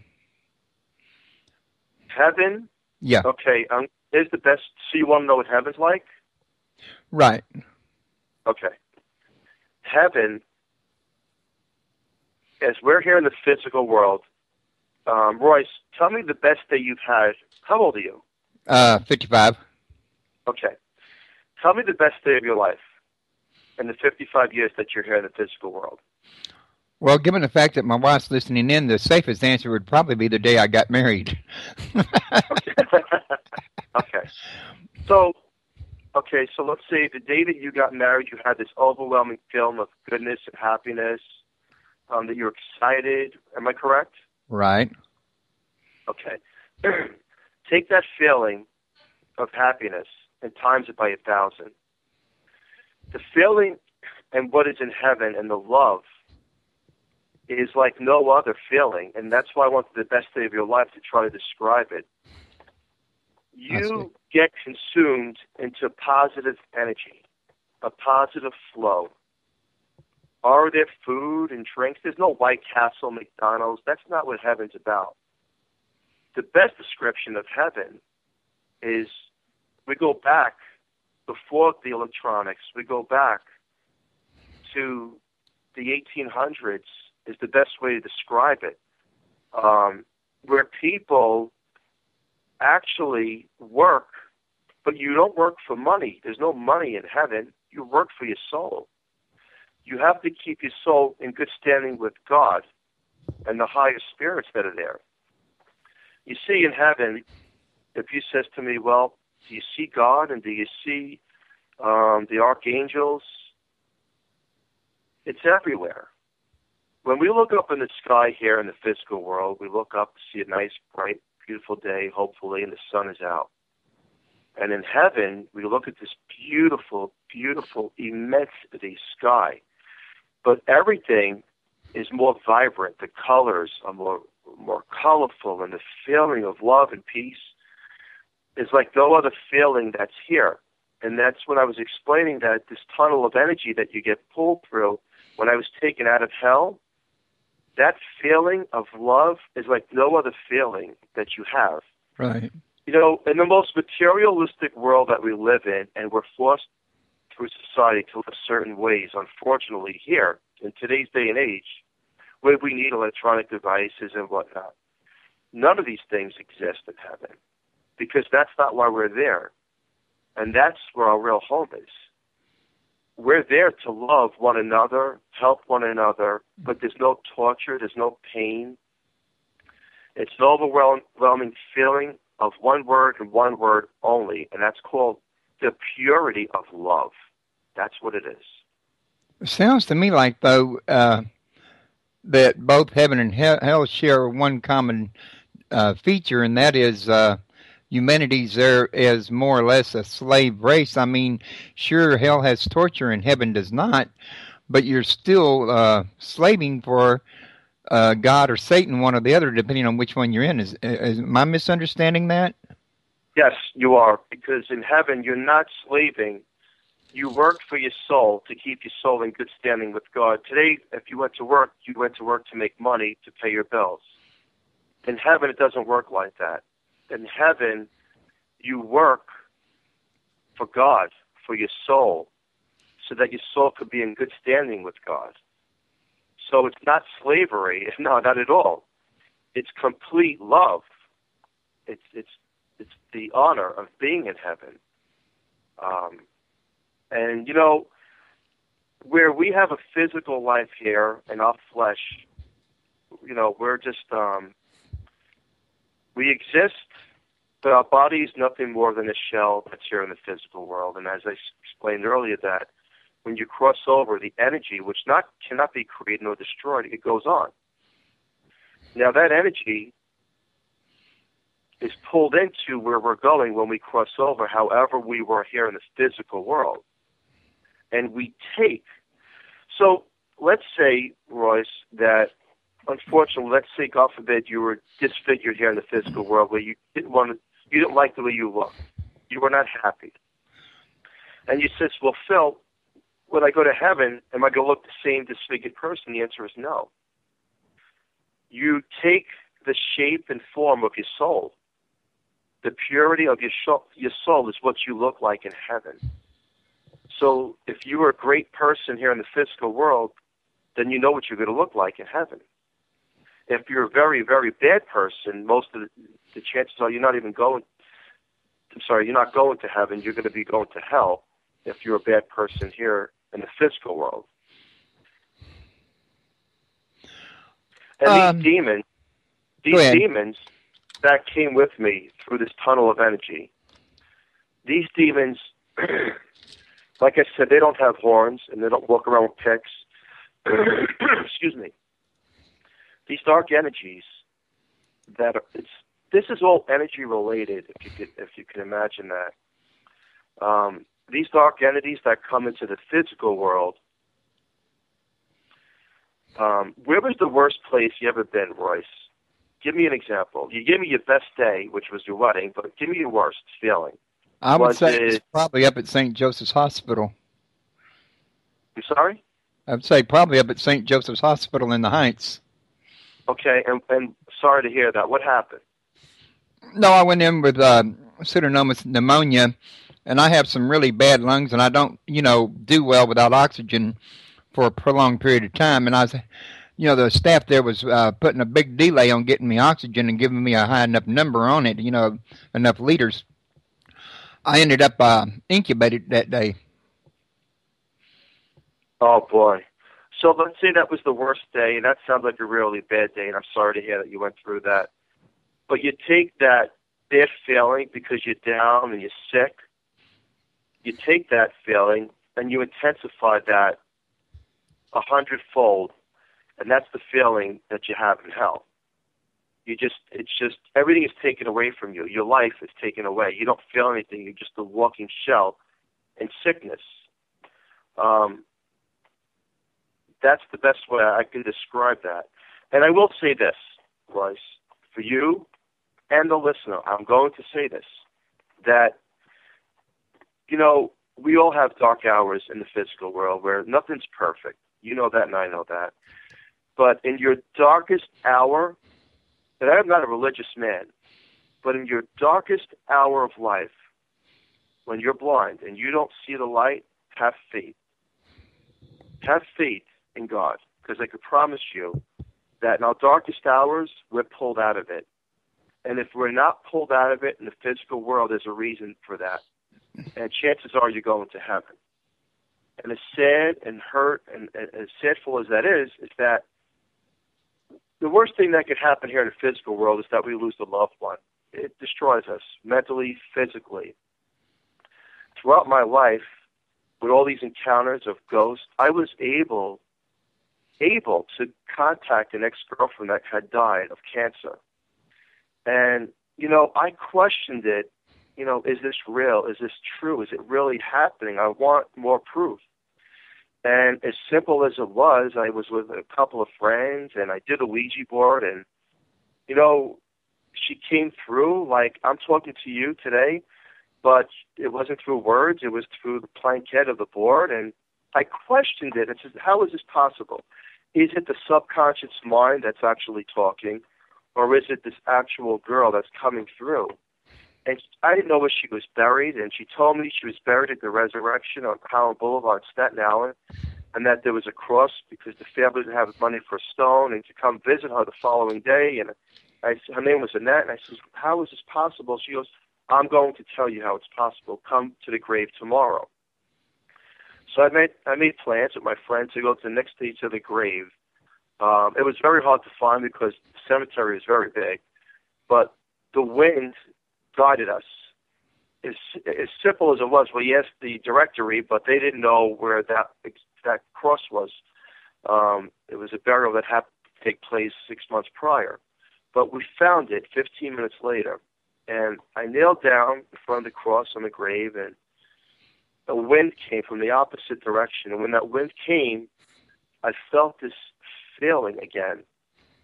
Heaven? Yeah. Okay. Here's the best. So you want to know what heaven's like? Right. Okay. Heaven, as we're here in the physical world, Royce, tell me the best day you've had. How old are you? 55. Okay. Tell me the best day of your life in the 55 years that you're here in the physical world. Well, given the fact that my wife's listening in, the safest answer would probably be the day I got married. Okay. So let's say the day that you got married, you had this overwhelming feeling of goodness and happiness, that you're excited. Am I correct? Right. Okay. Take that feeling of happiness and times it by 1,000. The feeling and what is in heaven and the love is like no other feeling, and that's why I wanted the best day of your life to try to describe it. You get consumed into positive energy, a positive flow. Are there food and drinks? There's no White Castle, McDonald's. That's not what heaven's about. The best description of heaven is we go back before the electronics. We go back to the 1800s is the best way to describe it, where people actually work, but you don't work for money. There's no money in heaven. You work for your soul. You have to keep your soul in good standing with God and the higher spirits that are there. You see, in heaven, if you says to me, well, do you see God and do you see the archangels? It's everywhere. When we look up in the sky here in the physical world, we look up to see a nice, bright, beautiful day, hopefully, and the sun is out. And in heaven, we look at this beautiful, beautiful immensity sky. But everything is more vibrant. The colors are more colorful, and the feeling of love and peace is like no other feeling that's here. And that's when I was explaining that this tunnel of energy that you get pulled through when I was taken out of hell, that feeling of love is like no other feeling that you have. Right. You know, in the most materialistic world that we live in, and we're forced through society to live certain ways, unfortunately here, in today's day and age, where we need electronic devices and whatnot, none of these things exist in heaven, because that's not why we're there. And that's where our real home is. We're there to love one another, help one another, but there's no torture, there's no pain. It's an overwhelming feeling of one word and one word only, and that's called the purity of love. That's what it is. It sounds to me like, though, that both heaven and hell share one common feature, and that is humanity's there as more or less a slave race. I mean, sure, hell has torture and heaven does not, but you're still slaving for God or Satan, one or the other, depending on which one you're in. Am I misunderstanding that? Yes, you are, because in heaven you're not slaving. You work for your soul to keep your soul in good standing with God. Today, if you went to work, you went to work to make money to pay your bills. In heaven, it doesn't work like that. In heaven, you work for God, for your soul, so that your soul could be in good standing with God. So it's not slavery. No, not at all. It's complete love. It's the honor of being in heaven. And, you know, where we have a physical life here in our flesh, you know, we're just, we exist, but our body is nothing more than a shell that's here in the physical world. And as I explained earlier, that when you cross over, the energy, which cannot be created nor destroyed, it goes on. Now that energy is pulled into where we're going when we cross over, however we were here in the physical world. And we take, so let's say, Royce, that unfortunately, let's say, God forbid, you were disfigured here in the physical world where you didn't like the way you looked. You were not happy. And you said, well, Phil, when I go to heaven, am I going to look the same disfigured person? The answer is no. You take the shape and form of your soul. The purity of your soul is what you look like in heaven. So if you were a great person here in the physical world, then you know what you're going to look like in heaven. If you're a very, very bad person, most of the chances are you're not going to heaven. You're going to be going to hell if you're a bad person here in the physical world. And these demons that came with me through this tunnel of energy, these demons, like I said, they don't have horns and they don't walk around with picks. Excuse me. These dark energies this is all energy related, if you can imagine that. These dark entities that come into the physical world. Where was the worst place you ever been, Royce? Give me an example. You gave me your best day, which was your wedding, but give me your worst feeling. I would say it's probably up at St. Joseph's Hospital. I'm sorry? I would say probably up at St. Joseph's Hospital in the Heights. Okay, and sorry to hear that. What happened? No, I went in with pseudomonas pneumonia, and I have some really bad lungs, and I don't, do well without oxygen for a prolonged period of time. And the staff there was putting a big delay on getting me oxygen and giving me a high enough number on it, enough liters. I ended up incubated that day. Oh, boy. So let's say that was the worst day, and that sounds like a really bad day, and I'm sorry to hear that you went through that. But you take that bad feeling because you're down and you're sick. You take that feeling and you intensify that 100-fold, and that's the feeling that you have in hell. It's just everything is taken away from you. Your life is taken away. You don't feel anything. You're just a walking shell in sickness. That's the best way I can describe that. And I will say this, Royce, for you and the listener, I'm going to say this, that, we all have dark hours in the physical world where nothing's perfect. You know that and I know that. But in your darkest hour, and I'm not a religious man, but in your darkest hour of life, when you're blind and you don't see the light, have faith. Have faith in God, because I could promise you that in our darkest hours, we're pulled out of it. And if we're not pulled out of it in the physical world, there's a reason for that. And chances are you're going to heaven. And as sad and hurt and as sadful as that is that the worst thing that could happen here in the physical world is that we lose a loved one. It destroys us mentally, physically. Throughout my life, with all these encounters of ghosts, I was able to contact an ex-girlfriend that had died of cancer. And, I questioned it. Is this real? Is this true? Is it really happening? I want more proof. And as simple as it was, I was with a couple of friends, and I did a Ouija board, and, she came through like I'm talking to you today, but it wasn't through words. It was through the plankette of the board, and I questioned it and said, how is this possible? Is it the subconscious mind that's actually talking, or is it this actual girl that's coming through? And I didn't know where she was buried, and she told me she was buried at the Resurrection on Howland Boulevard, Staten Island, and that there was a cross because the family didn't have money for a stone, and to come visit her the following day. And her name was Annette, and I said, how is this possible? She goes, I'm going to tell you how it's possible. Come to the grave tomorrow. So I made plans with my friend to go to the next day to the grave. It was very hard to find because the cemetery is very big, but the wind guided us. As simple as it was, we asked the directory, but they didn't know where that cross was. It was a burial that happened to take place 6 months prior. But we found it 15 minutes later, and I knelt down in front of the cross on the grave, and the wind came from the opposite direction. And when that wind came, I felt this feeling again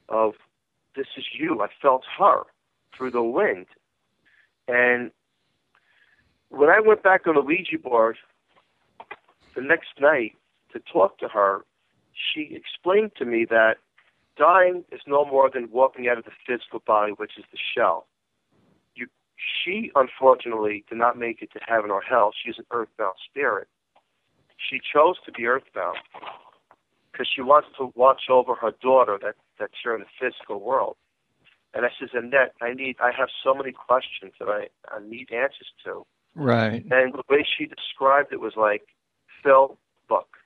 of, this is you. I felt her through the wind. And when I went back on the Ouija board the next night to talk to her, she explained to me that dying is no more than walking out of the physical body, which is the shell. She, unfortunately, did not make it to heaven or hell. She's an earthbound spirit. She chose to be earthbound because she wants to watch over her daughter that's here in the physical world. And I says, Annette, I have so many questions that I need answers to. Right. And the way she described it was like, Phil, look,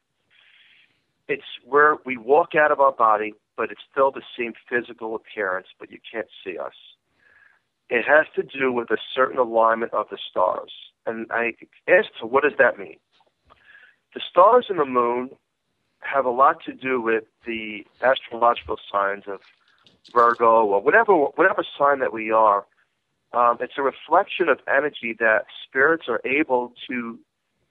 it's where we walk out of our body, but it's still the same physical appearance, but you can't see us. It has to do with a certain alignment of the stars. And I asked her, what does that mean? The stars and the moon have a lot to do with the astrological signs of Virgo or whatever sign that we are. It's a reflection of energy that spirits are able to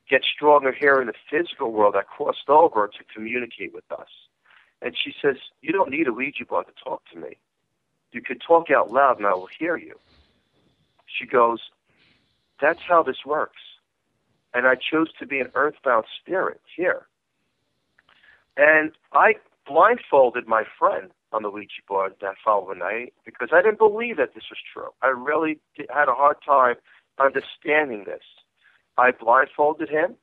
get stronger here in the physical world that crossed over to communicate with us. And she says, you don't need a Ouija board to talk to me. You could talk out loud and I will hear you. She goes, that's how this works. And I chose to be an earthbound spirit here. And I blindfolded my friend on the Ouija board that following night because I didn't believe that this was true. I really had a hard time understanding this. I blindfolded him.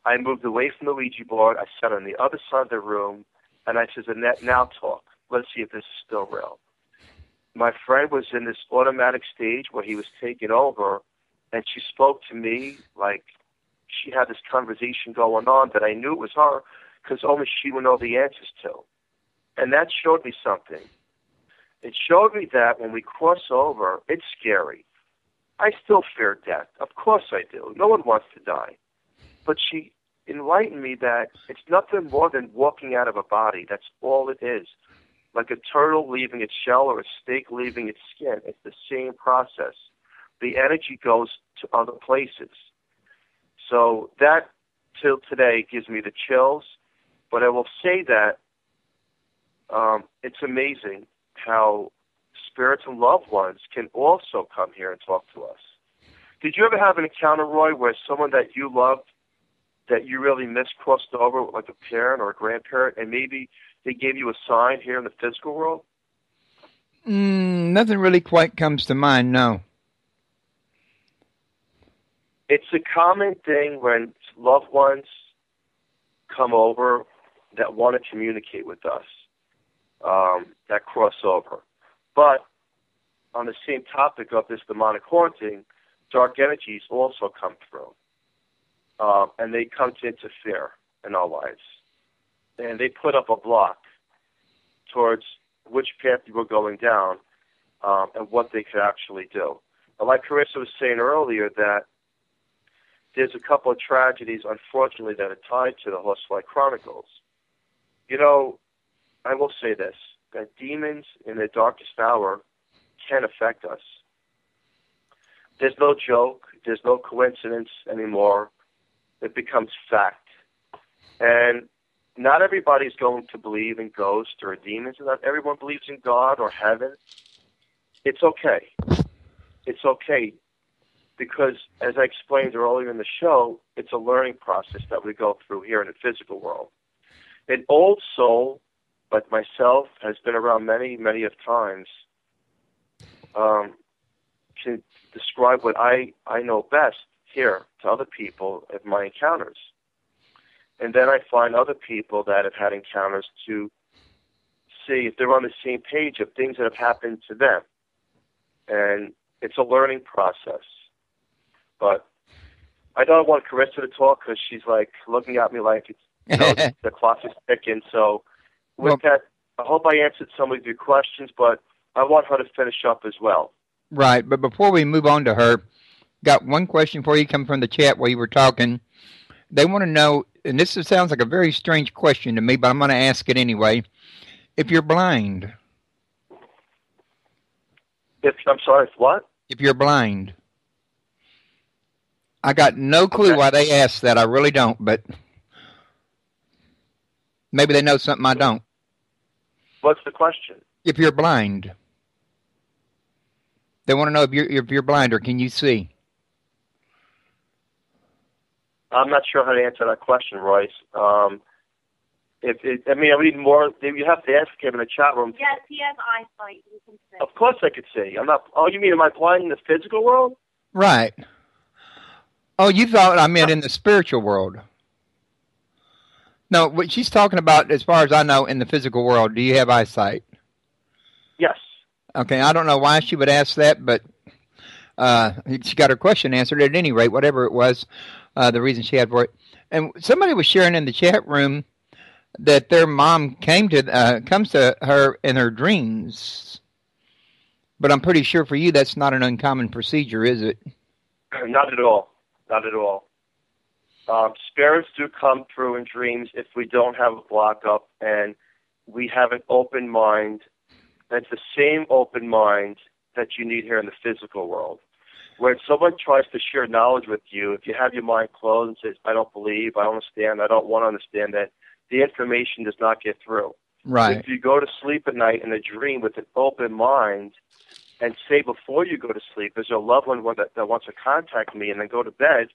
I moved away from the Ouija board. I sat on the other side of the room, and I said, Annette, now talk. Let's see if this is still real. My friend was in this automatic stage where he was taking over, and she spoke to me like she had this conversation going on that I knew it was her because only she would know the answers to. And that showed me something. It showed me that when we cross over, it's scary. I still fear death. Of course I do. No one wants to die. But she enlightened me that it's nothing more than walking out of a body. That's all it is. Like a turtle leaving its shell or a snake leaving its skin. It's the same process. The energy goes to other places. So that, till today, gives me the chills. But I will say that it's amazing how spirits and loved ones can also come here and talk to us. Did you ever have an encounter, Roy, where someone that you loved, that you really missed, crossed over with like a parent or a grandparent, and maybe they gave you a sign here in the physical world? Nothing really quite comes to mind, no. It's a common thing when loved ones come over that want to communicate with us, that cross over. But on the same topic of this demonic haunting, dark energies also come through. And they come to interfere in our lives. And they put up a block towards which path you were going down and what they could actually do. But like Carissa was saying earlier, that there's a couple of tragedies, unfortunately, that are tied to the Horsefly Chronicles. You know, I will say this, that demons in their darkest hour can affect us. There's no joke. There's no coincidence anymore. It becomes fact. And not everybody's going to believe in ghosts or demons, and not everyone believes in God or heaven. It's okay. It's okay because, as I explained earlier in the show, it's a learning process that we go through here in the physical world. An old soul, like myself, has been around many, many of times, to describe what I know best here to other people at my encounters. And then I find other people that have had encounters to see if they're on the same page of things that have happened to them. And it's a learning process. But I don't want Carissa to talk because she's like looking at me like it's, the clock is ticking. So with that, I hope I answered some of your questions, but I want her to finish up as well. Right, but before we move on to her, got one question for you come from the chat while you were talking. They want to know, and this sounds like a very strange question to me, but I'm going to ask it anyway. If you're blind. I'm sorry, if what? If you're blind. I got no clue why they asked that. I really don't, but maybe they know something I don't. What's the question? If you're blind. They want to know if you're blind or can you see? I'm not sure how to answer that question, Royce. I need more. You have to ask him in the chat room. Yes, he has eyesight. You can see. Of course I could see. I'm not. Oh, you mean am I blind in the physical world? Right. Oh, you thought I meant in the spiritual world. No, what she's talking about, as far as I know, in the physical world, do you have eyesight? Yes. Okay, I don't know why she would ask that, but she got her question answered at any rate, whatever it was, the reason she had for it. And somebody was sharing in the chat room that their mom comes to her in her dreams. But I'm pretty sure for you that's not an uncommon procedure, is it? Not at all. Not at all. Spirits do come through in dreams if we don't have a block up and we have an open mind. That's the same open mind that you need here in the physical world. When someone tries to share knowledge with you, if you have your mind closed and says, I don't believe, I don't understand, I don't want to understand that, the information does not get through. Right. If you go to sleep at night in a dream with an open mind and say before you go to sleep, there's a loved one that wants to contact me, and then go to bed,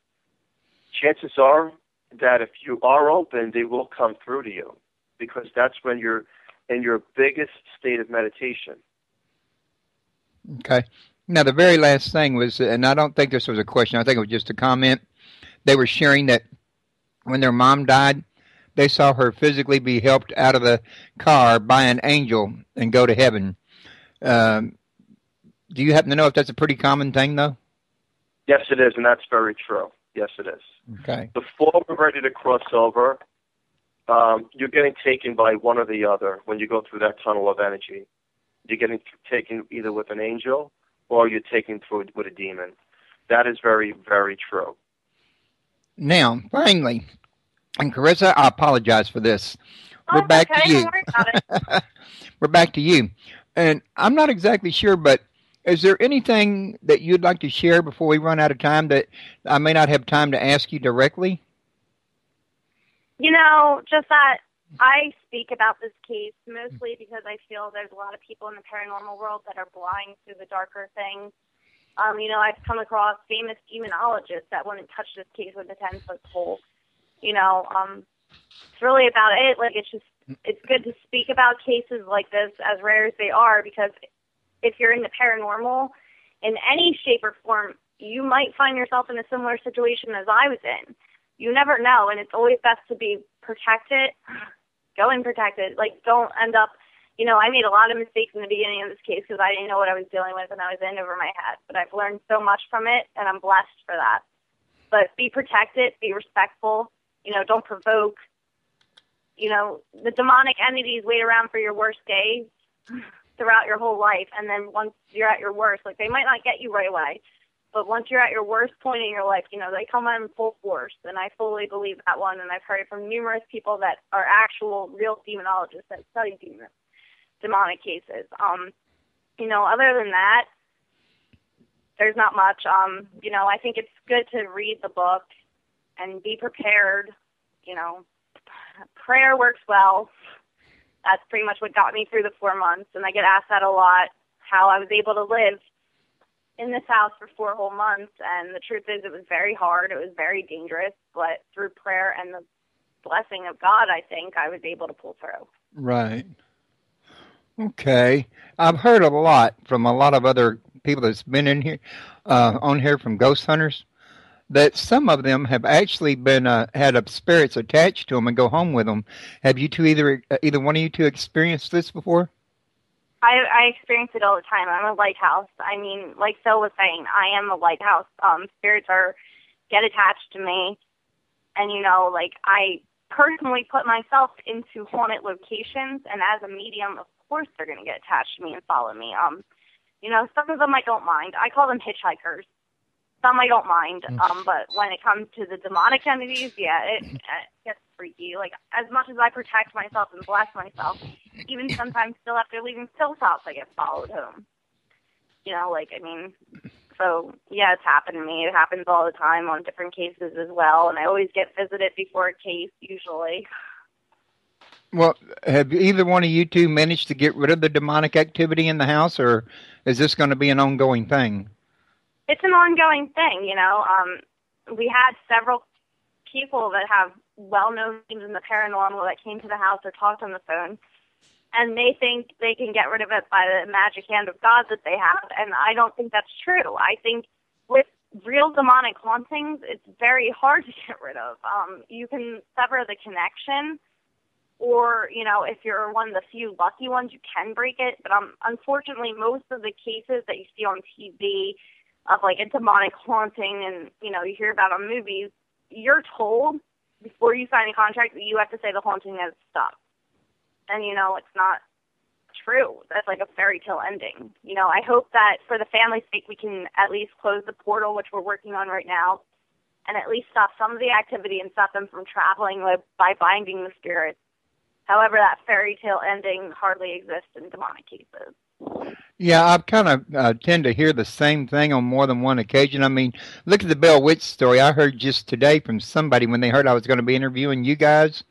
chances are that if you are open, they will come through to you because that's when you're in your biggest state of meditation. Okay. Now, the very last thing was, and I don't think this was a question, I think it was just a comment. They were sharing that when their mom died, they saw her physically be helped out of the car by an angel and go to heaven. Do you happen to know if that's a pretty common thing, though? Yes, it is, and that's very true. Yes, it is. Okay. Before we're ready to cross over, you're getting taken by one or the other when you go through that tunnel of energy. You're getting taken either with an angel or you're taken through with a demon. That is very, very true. Now, finally, and Carissa, I apologize for this. We're back to you. Don't worry about it. We're back to you. And I'm not exactly sure, but is there anything that you'd like to share before we run out of time that I may not have time to ask you directly? Just that I speak about this case mostly because I feel there's a lot of people in the paranormal world that are blind to the darker things. I've come across famous demonologists that wouldn't touch this case with a 10-foot pole. It's really about it. Like, it's good to speak about cases like this, as rare as they are, because if you're in the paranormal in any shape or form, you might find yourself in a similar situation as I was in. You never know, and it's always best to be protected. Go and protected. Like, don't end up, I made a lot of mistakes in the beginning of this case because I didn't know what I was dealing with and I was in over my head. But I've learned so much from it, and I'm blessed for that. But be protected, be respectful, don't provoke. The demonic entities wait around for your worst days throughout your whole life, and then once you're at your worst, like, they might not get you right away, but once you're at your worst point in your life, they come in full force, and I fully believe that one, and I've heard it from numerous people that are actual, real demonologists that study demonic cases. Other than that, there's not much. I think it's good to read the book and be prepared. Prayer works well. That's pretty much what got me through the 4 months, and I get asked that a lot, how I was able to live in this house for 4 whole months, and the truth is it was very hard. It was very dangerous, but through prayer and the blessing of God, I think I was able to pull through. Right. Okay. I've heard a lot from a lot of other people that's been in here, on here from ghost hunters, that some of them have actually been had spirits attached to them and go home with them. Have you two either one of you two experienced this before? I experience it all the time. I'm a lighthouse. I mean, like Phil was saying, I am a lighthouse. Spirits get attached to me, and like I personally put myself into haunted locations, and as a medium, of course, they're going to get attached to me and follow me. Some of them I don't mind. I call them hitchhikers. Some I don't mind, but when it comes to the demonic entities, yeah, it gets freaky. Like, as much as I protect myself and bless myself, even sometimes still after leaving Phil's house, I get followed home. So, yeah, it's happened to me. It happens all the time on different cases as well, and I always get visited before a case, usually. Well, have either one of you two managed to get rid of the demonic activity in the house, or is this going to be an ongoing thing? It's an ongoing thing, We had several people that have well-known names in the paranormal that came to the house or talked on the phone, and they think they can get rid of it by the magic hand of God that they have, and I don't think that's true. I think with real demonic hauntings, it's very hard to get rid of. You can sever the connection, or, if you're one of the few lucky ones, you can break it, but unfortunately, most of the cases that you see on TV of like a demonic haunting and, you hear about on movies, you're told before you sign a contract that you have to say the haunting has stopped. And, it's not true. That's like a fairy tale ending. I hope that for the family's sake, we can at least close the portal, which we're working on right now, and at least stop some of the activity and stop them from traveling by binding the spirits. However, that fairy tale ending hardly exists in demonic cases. Yeah, I kind of tend to hear the same thing on more than one occasion. I mean, look at the Bell Witch story. I heard just today from somebody when they heard I was going to be interviewing you guys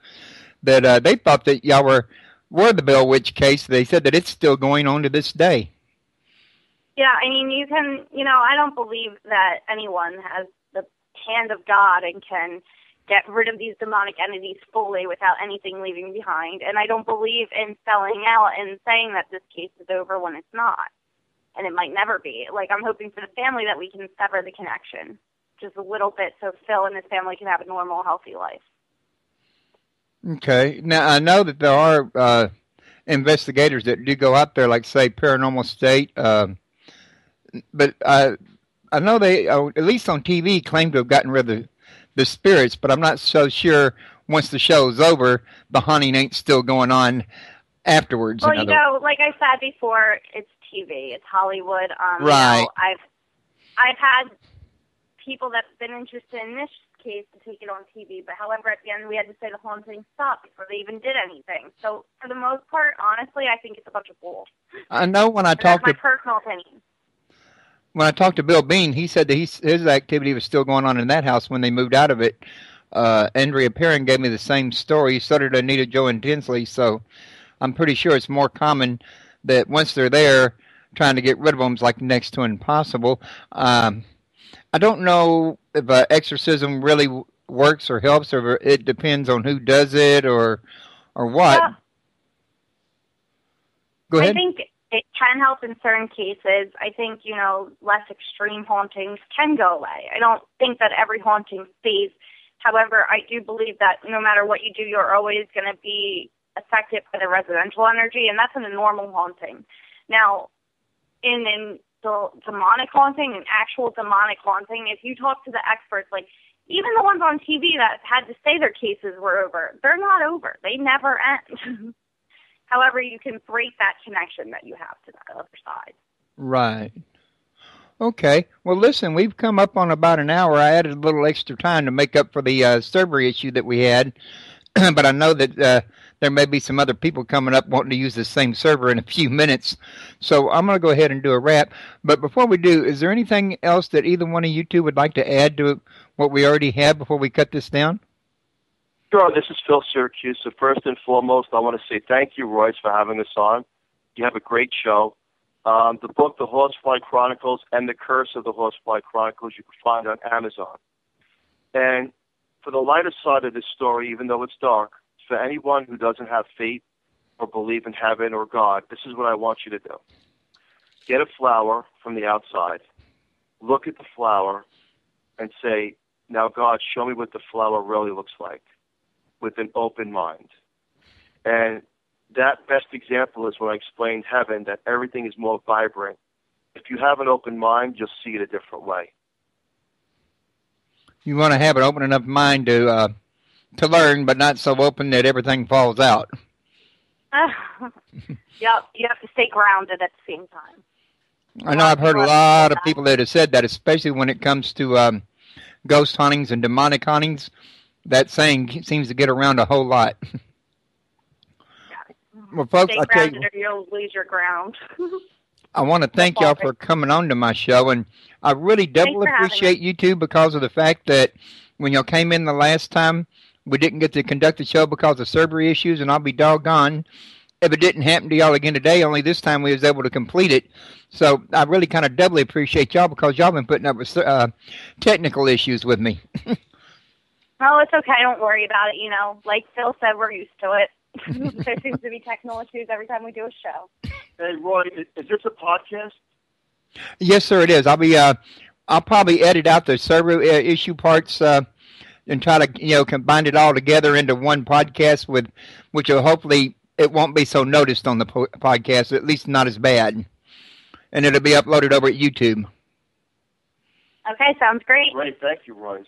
that they thought that y'all were the Bell Witch case. They said that it's still going on to this day. Yeah, I mean, you can, I don't believe that anyone has the hand of God and can get rid of these demonic entities fully without anything leaving behind. And I don't believe in selling out and saying that this case is over when it's not. And it might never be. Like, I'm hoping for the family that we can sever the connection just a little bit so Phil and his family can have a normal, healthy life. Okay. Now, I know that there are investigators that do go out there, like, say, Paranormal State. But I know they, at least on TV, claim to have gotten rid of the spirits, but I'm not so sure once the show's over, the haunting ain't still going on afterwards. Well, like I said before, it's TV, it's Hollywood. Right. I've had people that's been interested in this case to take it on TV, but however, at the end, we had to say the haunting stopped before they even did anything. So, for the most part, honestly, I think it's a bunch of bull. I know when I talked to... That's my personal opinion. When I talked to Bill Bean, he said that his activity was still going on in that house when they moved out of it. Andrea Perrin gave me the same story. So did Anita Joe and Tinsley. So I'm pretty sure it's more common that once they're there, trying to get rid of them is like next to impossible. I don't know if exorcism really works or helps, or it depends on who does it or what. Yeah. Go ahead. I think it can help in certain cases. I think, less extreme hauntings can go away. I don't think that every haunting stays. However, I do believe that no matter what you do, you're always going to be affected by the residential energy, and that's in a normal haunting. Now, in the demonic haunting, an actual demonic haunting, if you talk to the experts, like even the ones on TV that had to say their cases were over, they're not over. They never end. However, you can break that connection that you have to that other side. Right. Okay. Well, listen, we've come up on about an hour. I added a little extra time to make up for the server issue that we had. But I know that there may be some other people coming up wanting to use the same server in a few minutes. So I'm going to go ahead and do a wrap. But before we do, is there anything else that either one of you two would like to add to what we already have before we cut this down? Sure, this is Phil Siracusa. First and foremost, I want to say thank you, Royce, for having us on. You have a great show. The book, The Horsefly Chronicles and The Curse of the Horsefly Chronicles, you can find on Amazon. And for the lighter side of this story, even though it's dark, for anyone who doesn't have faith or believe in heaven or God, this is what I want you to do. get a flower from the outside, look at the flower, and say, now, God, show me what the flower really looks like, with an open mind. And that best example is when I explained heaven, that everything is more vibrant. If you have an open mind, you'll see it a different way. You want to have an open enough mind to learn, but not so open that everything falls out. Yep, you have to stay grounded at the same time. I know I've heard a lot of people that have said that, especially when it comes to ghost hauntings and demonic hauntings. That saying seems to get around a whole lot. Well, folks, stay grounded or you'll lose your ground. I want to thank y'all for coming on to my show, and I really doubly appreciate you two because of the fact that when y'all came in the last time, we didn't get to conduct the show because of server issues, and I'll be doggone if it didn't happen to y'all again today. Only this time we was able to complete it. So I really kind of doubly appreciate y'all because y'all been putting up with technical issues with me. Oh, it's okay. Don't worry about it. You know, like Phil said, we're used to it. There seems to be technical issues every time we do a show. Hey, Roy, is this a podcast? Yes, sir, it is. I'll probably edit out the server issue parts and try to combine it all together into one podcast, which will hopefully it won't be so noticed on the podcast, at least not as bad, and it'll be uploaded over at YouTube. Okay, sounds great. Great, thank you, Royce.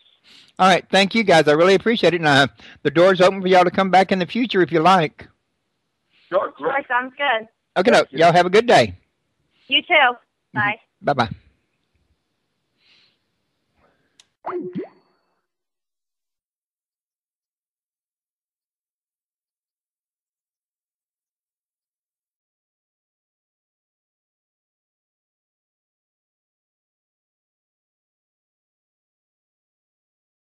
All right, thank you guys. I really appreciate it. And the door's open for y'all to come back in the future if you like. Sure, great. Sure, sounds good. Okay, no, y'all have a good day. You too. Bye. Bye-bye.